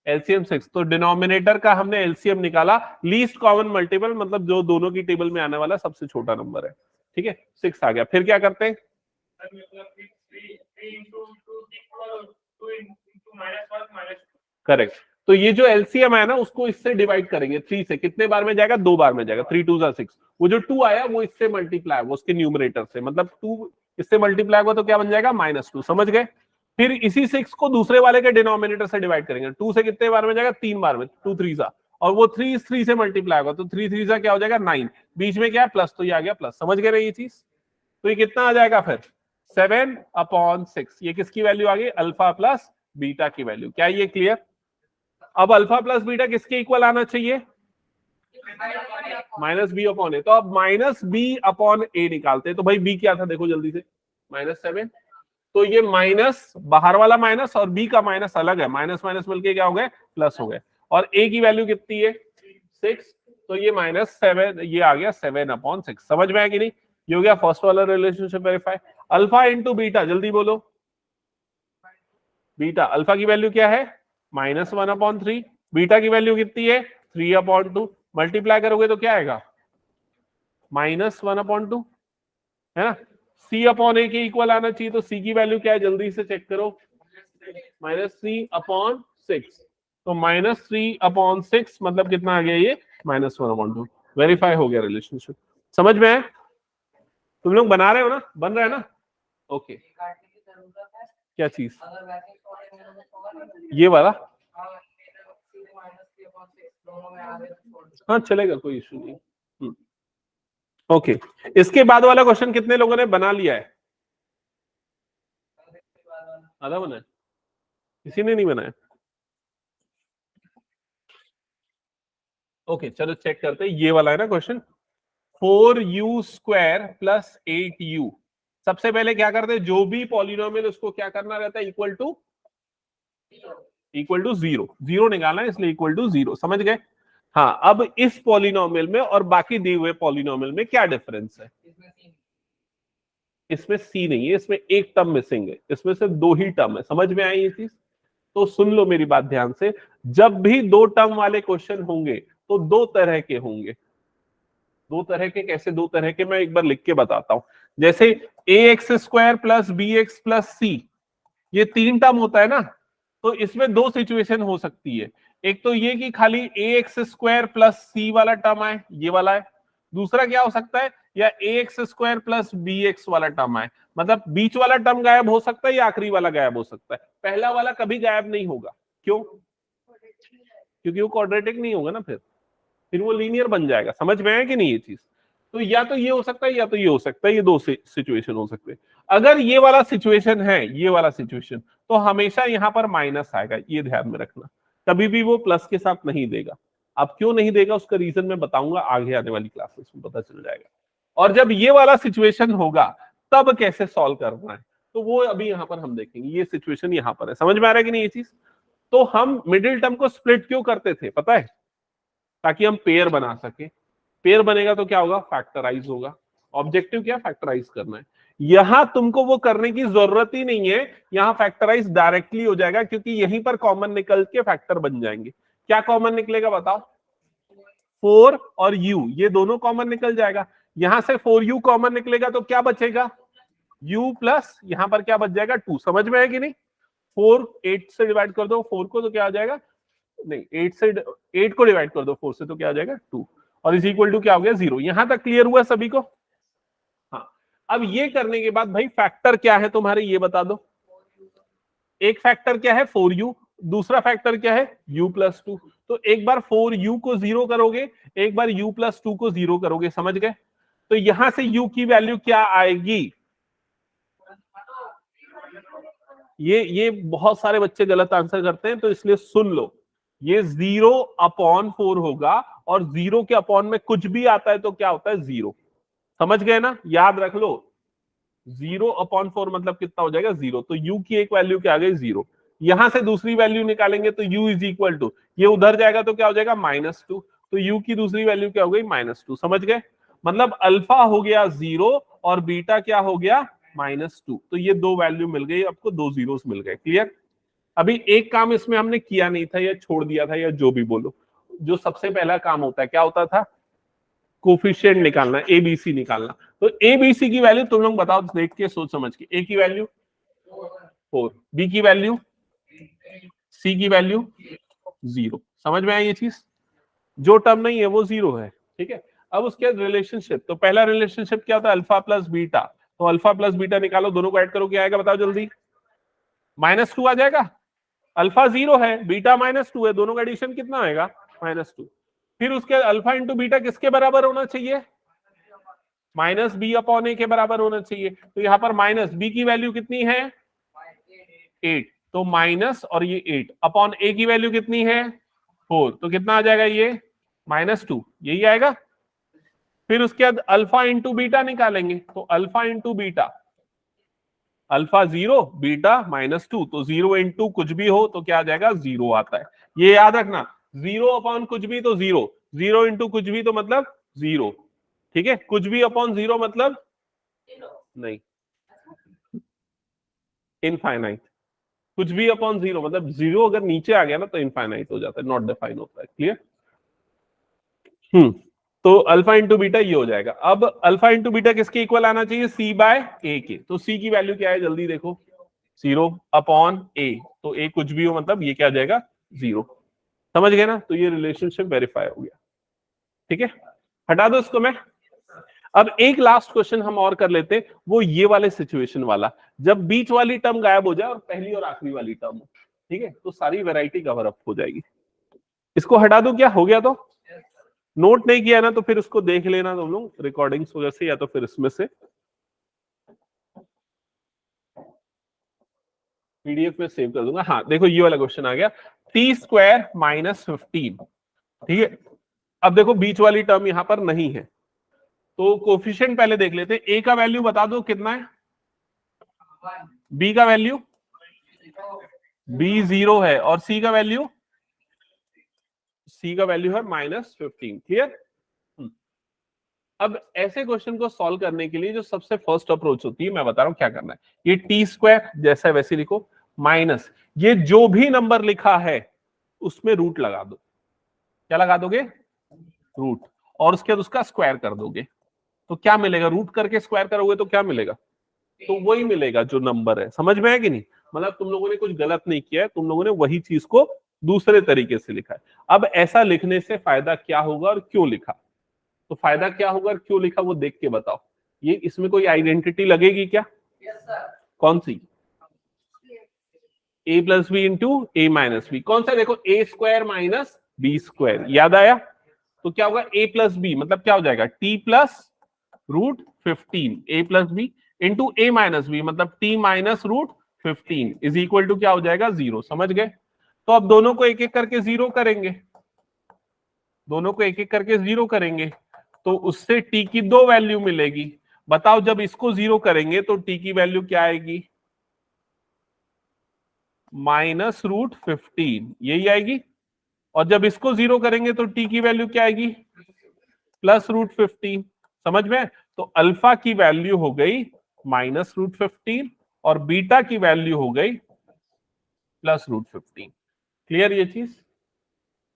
एलसीएम 6। तो डिनोमिनेटर का हमने एलसीएम निकाला, लीस्ट कॉमन मल्टीपल मतलब जो दोनों की टेबल में आने वाला सबसे छोटा नंबर है। ठीक है 6 आ गया, फिर क्या करते हैं, करेक्ट। तो ये जो एलसीएम है ना उसको इससे डिवाइड करेंगे 3 से, कितने बार में जाएगा 2 बार में जाएगा, 3 2 = 6। वो जो 2 आया वो इससे मल्टीप्लाई वो उसके न्यूमरेटर से, मतलब 2 इससे मल्टीप्लाई हुआ तो क्या बन जाएगा -2। समझ गए? फिर इसी 6 को दूसरे वाले के डिनोमिनेटर से डिवाइड करेंगे, 2 से कितने बार में जाएगा 3 बार में, 2 3 सा, और वो 3 इस 3 से मल्टीप्लाई होगा, तो 3 3 से क्या हो जाएगा 9, बीच में क्या है प्लस, तो ये आ गया प्लस। समझ गए ये चीज? तो ये कितना आ जाएगा फिर 7/6। ये किसकी वैल्यू आ गई? अल्फा प्लस बीटा की वैल्यू। क्या ये क्लियर? अब अल्फा प्लस बीटा किसके इक्वल आना चाहिए? -b/a। तो अब -b/a निकालते हैं, तो भाई b क्या था देखो जल्दी से, -7। तो ये माइनस, बाहर वाला माइनस और b का माइनस अलग है, माइनस माइनस मिलके क्या हो गए? प्लस हो गए। और a की वैल्यू कितनी है? 6, तो ये -7, ये आ गया 7/6। समझ में आया कि नहीं? ये हो गया फर्स्ट वाला relationship verify. Alpha into beta, जल्दी बोलो। बीटा, अल्फा की वैल्यू क्या है? -1/3। बीटा की वैल्यू कितनी है? 3/2। मल्टीप्लाई करोगे तो क्या आएगा? -1/2, है ना? c/a के इक्वल आना चाहिए, तो c की वैल्यू क्या है जल्दी से चेक करो, -3/6। तो -3/6 मतलब कितना आ गया? ये -1/2। वेरीफाई हो गया रिलेशनशिप। समझ में आया? तुम लोग बना रहे हो ना? बन रहा है ना? ओके। काटने की जरूरत है, क्या चीज? अगर वैक्यूम सॉल्यूशन में होगा नहीं, ये वाला? हाँ, सीधे -3/6 दोनों में आगे छोड़ दो। हाँ चलेगा, कोई इशू नहीं। ओके, इसके बाद वाला क्वेश्चन कितने लोगों ने बना लिया है? आधा बना है? किसी ने नहीं बनाया? ओके चलो चेक करते हैं। ये वाला है ना क्वेश्चन, 4u² + 8u। सबसे पहले क्या करते हैं, जो भी पॉलिनोमियल उसको क्या करना रहता है? Equal to 0। 0 निकालना है, इसलिए इक्वल टू 0। समझ गए? हाँ, अब इस पॉलिनोमियल में और बाकी दिए हुए पॉलिनोमियल में क्या डिफरेंस है? इसमें सी नहीं है, इसमें एक टर्म मिसिंग है, इसमें से 2 ही टर्म है। समझ में आई ये चीज? तो सुन लो मेरी बात ध्यान से, जब भी 2 टर्म वाले क्वेश्चन होंगे तो 2 तरह के होंगे। 2 तरह के कैसे? 2 तरह के मैं एक बार लिख के बताता हूं। जैसे ax² + bx + c, ये 3 टर्म होता है ना, तो इसमें 2 सिचुएशन हो सकती है। एक तो ये कि खाली ax² + c वाला टर्म आए, ये वाला है। दूसरा क्या हो सकता है, या ax² + bx वाला टर्म आए, मतलब बीच वाला टर्म गायब हो सकता है या आखिरी वाला गायब हो सकता है। पहला वाला कभी गायब नहीं होगा। क्यों? क्योंकि वो क्वाड्रेटिक नहीं होगा ना, फिर वो लीनियर बन जाएगा। समझ में आया कि नहीं ये चीज? तो या तो ये हो सकता है या तो ये हो सकता है, ये 2 सिचुएशन हो सकते हैं। अगर ये वाला सिचुएशन है, ये वाला सिचुएशन, तो हमेशा यहाँ पर माइनस आएगा, ये ध्यान में रखना। कभी भी वो प्लस के साथ नहीं देगा। अब क्यों नहीं देगा उसका रीजन मैं बताऊंगा आगे आने वाली क्लासेस में, पता चल जाएगा। और जब ये वाला सिचुएशन होगा तब कैसे सॉल्व करना है, तो वो अभी यहाँ पर हम देखेंगे। ये सिचुएशन यहाँ पर है, समझ में आ रहा है कि नहीं ये चीज? तो हम मिडिल टर्म को स्प्लिट क्यों करते थे पता है? ताकि हम पेयर बना सके। पेयर बनेगा तो क्या होगा? फैक्टराइज होगा। ऑब्जेक्टिव क्या? फैक्टराइज करना है। यहां तुमको वो करने की जरूरत ही नहीं है, यहां फैक्टराइज डायरेक्टली हो जाएगा, क्योंकि यहीं पर कॉमन निकल के फैक्टर बन जाएंगे। क्या कॉमन निकलेगा बताओ? 4 और u, ये दोनों कॉमन निकल जाएगा। यहां से 4u कॉमन निकलेगा तो क्या बचेगा? u प्लस यहां पर क्या बच जाएगा? 2। समझ में है कि नहीं? 4 8 से डिवाइड कर दो 4 को, तो क्या आ जाएगा? नहीं, 8 को डिवाइड कर दो 4 से, तो क्या आ जाएगा? 2। और इज इक्वल टू क्या हो गया? 0। यहां तक क्लियर हुआ सभी को? हाँ। अब ये करने के बाद भाई फैक्टर क्या है तुम्हारे, ये बता दो। एक फैक्टर क्या है? 4u। दूसरा फैक्टर क्या है? u + 2। तो एक बार 4u को 0 करोगे, एक बार u + 2 को 0 करोगे। समझ गए? तो यहां से u की वैल्यू क्या आएगी? ये बहुत सारे बच्चे गलत आंसर करते हैं, तो इसलिए सुन लो। ये 0/4 होगा, और 0 के अपॉन में कुछ भी आता है तो क्या होता है? 0। समझ गए ना? याद रख लो, 0/4 मतलब कितना हो जाएगा? 0। तो u की एक वैल्यू क्या आ गई? 0। यहां से दूसरी वैल्यू निकालेंगे तो u इज इक्वल टू, ये उधर जाएगा तो क्या हो जाएगा? -2। तो u की दूसरी वैल्यू क्या हो गई? -2। समझ गए? मतलब अल्फा हो गया 0 और बीटा क्या हो गया? -2। तो ये 2 वैल्यू मिल गई आपको, 2 जीरोस मिल गए। क्लियर? अभी एक काम इसमें हमने किया नहीं था, या छोड़ दिया था, या जो भी बोलो। जो सबसे पहला काम होता है क्या होता था? कोफिशिएंट निकालना, एबीसी निकालना। तो एबीसी की वैल्यू तुम लोग बताओ, देख के सोच समझ के। ए की वैल्यू 4, बी की वैल्यू, सी की वैल्यू 0। समझ में आई ये चीज? जो टर्म नहीं है वो 0 है। ठीक है? अब उसके बाद रिलेशनशिप, तो पहला रिलेशनशिप क्या था? Alpha plus beta. तो अल्फा प्लस बीटा निकालो, दोनों को ऐड करो, क्या आएगा बताओ जल्दी? -2 आ जाएगा। अल्फा 0 है, बीटा -2 है, दोनों का एडिशन कितना आएगा? -2। फिर उसके बाद अल्फा इंटू बीटा किसके बराबर होना चाहिए? -b/a के बराबर होना चाहिए। तो यहाँ पर माइनस b की वैल्यू कितनी है? 8। तो माइनस और ये 8 अपॉन a की वैल्यू कितनी है? 4। तो कितना आ जाएगा ये? -2, यही आएगा। फिर उसके बाद अल्फा इंटू बीटा निकालेंगे, तो alpha into beta, alpha 0 beta -2, तो 0 इंटू कुछ भी हो तो क्या आ जाएगा? 0 आता है। ये याद रखना, 0 अपॉन कुछ भी तो 0, 0 इंटू कुछ भी तो मतलब 0, ठीक है। कुछ भी अपॉन 0 मतलब नहीं, इनफाइनाइट। कुछ भी अपॉन 0 मतलब 0 अगर नीचे आ गया ना तो इनफाइनाइट हो जाता है, नॉट डिफाइन होता है। क्लियर? तो अल्फा इंटू बीटा ये हो जाएगा। अब अल्फा इंटू बीटा किसके इक्वल आना चाहिए? c/a के। तो c की वैल्यू क्या है जल्दी देखो, 0 अपॉन a। तो a कुछ भी हो मतलब ये क्या आ जाएगा? 0। समझ गए ना? तो ये रिलेशनशिप वेरीफाई हो गया, ठीक है। हटा दो इसको मैं। अब एक लास्ट क्वेश्चन हम और कर लेते हैं, वो ये वाले सिचुएशन वाला, जब बीच वाली टर्म गायब हो जाए और पहली और आखिरी वाली टर्म हो, ठीक है, तो सारी वैरायटी कवर अप हो जाएगी। इसको हटा दो, क्या हो गया? तो नोट नहीं किया ना तो फिर उसको देख लेना तुम लोग रिकॉर्डिंग्स वगैरह से, या तो फिर इसमें से पीडीएफ में सेव कर दूंगा। हाँ देखो ये वाला क्वेश्चन आ गया, t² -15, ठीक है। अब देखो बीच वाली टर्म यहां पर नहीं है, तो कोफिशिएंट पहले देख लेते हैं। a का वैल्यू बता दो कितना है, b का वैल्यू b 0 है, और c का वैल्यू है -15। क्लियर? अब ऐसे क्वेश्चन को सॉल्व करने के लिए जो सबसे फर्स्ट अप्रोच होती है, मैं बता रहा हूं क्या करना है। ये t² जैसा है वैसे लिखो, माइनस ये जो भी नंबर लिखा है उसमें रूट लगा दो। क्या लगा दोगे? रूट। और उसके बाद उसका स्क्वायर कर दोगे, तो क्या मिलेगा? रूट करके स्क्वायर करोगे तो क्या मिलेगा? तो वही मिलेगा जो नंबर है। समझ में है कि नहीं? मतलब तुम लोगों ने कुछ गलत नहीं किया है, तुम लोगों ने वही चीज को दूसरे तरीके से लिखा है। अब ऐसा लिखने से फायदा क्या होगा और क्यों लिखा? तो फायदा क्या होगा और क्यों लिखा वो देख के बताओ। ये इसमें कोई आइडेंटिटी लगेगी क्या? कौन सी? a + b × a - b। कौन सा? देखो a² - b², याद आया? तो क्या होगा? a + b मतलब क्या हो जाएगा? t + √15 a + b × a - b मतलब t - √15 इज इक्वल टू क्या हो जाएगा? 0। समझ गए? तो अब दोनों को एक एक करके 0 करेंगे, दोनों को एक एक करके 0 करेंगे, तो उससे t की 2 वैल्यू मिलेगी। बताओ जब इसको 0 करेंगे तो t की वैल्यू क्या आएगी? -√15, यही आएगी। और जब इसको 0 करेंगे तो t की वैल्यू क्या आएगी? +√15। समझ में? तो अल्फा की वैल्यू हो गई -√15 और बीटा की वैल्यू हो गई +√15। क्लियर ये चीज?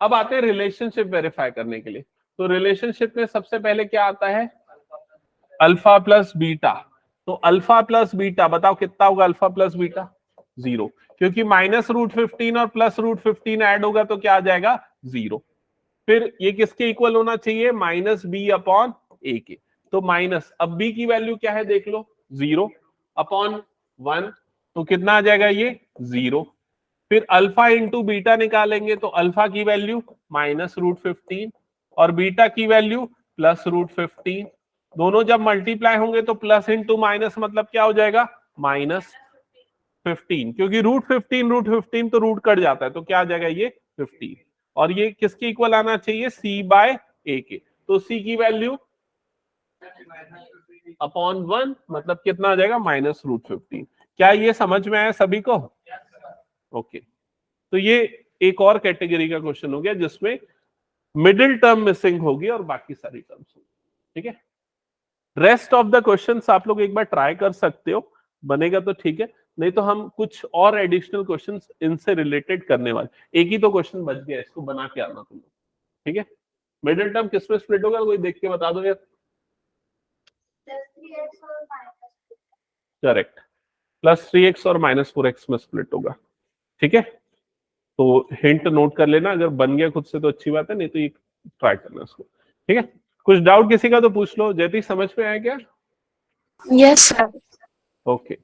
अब आते हैं रिलेशनशिप वेरीफाई करने के लिए। तो रिलेशनशिप में सबसे पहले क्या आता है? Alpha plus beta. तो अल्फा प्लस बीटा बताओ कितना होगा? अल्फा प्लस बीटा 0, क्योंकि -√15 और +√15 ऐड होगा तो क्या आ जाएगा? 0। फिर ये किसके इक्वल होना चाहिए? -b/a के। तो माइनस, अब b की वैल्यू क्या है देख लो, 0 अपॉन 1, तो कितना आ जाएगा ये? 0। फिर अल्फा इंटू बीटा निकालेंगे, तो अल्फा की वैल्यू -√15 और बीटा की वैल्यू +√15। दोनों जब मल्टीप्लाई होंगे तो प्लस इंटू माइनस मतलब क्या हो जाएगा? -15, क्योंकि √15 तो रूट कट जाता है, तो क्या आ जाएगा? ये 15। और ये किसके इक्वल आना चाहिए? c/a के। तो c की वैल्यू अपॉन 1 मतलब कितना आ जाएगा? -√15। क्या ये समझ में आया सभी को? ओके। तो ये एक और कैटेगरी का क्वेश्चन हो गया जिसमें मिडिल टर्म मिसिंग होगी और बाकी सारी टर्म्स होगी, ठीक है। रेस्ट ऑफ द क्वेश्चंस आप लोग एक बार ट्राई कर सकते हो, बनेगा तो ठीक है, नहीं तो हम कुछ और एडिशनल क्वेश्चंस इनसे रिलेटेड करने वाले। एक ही तो क्वेश्चन बच गया, इसको बना के आना तुम लोग, ठीक है। मिडिल टर्म किसमें स्प्लिट होगा कोई देख के बता दो यार। करेक्ट, +3x और -4x में स्प्लिट होगा, ठीक है। तो हिंट नोट कर लेना, अगर बन गया खुद से तो अच्छी बात है, नहीं तो ये ट्राई करना इसको, ठीक है। कुछ डाउट किसी का तो पूछ लो। जयती समझ में आया क्या? Yes sir. ओके।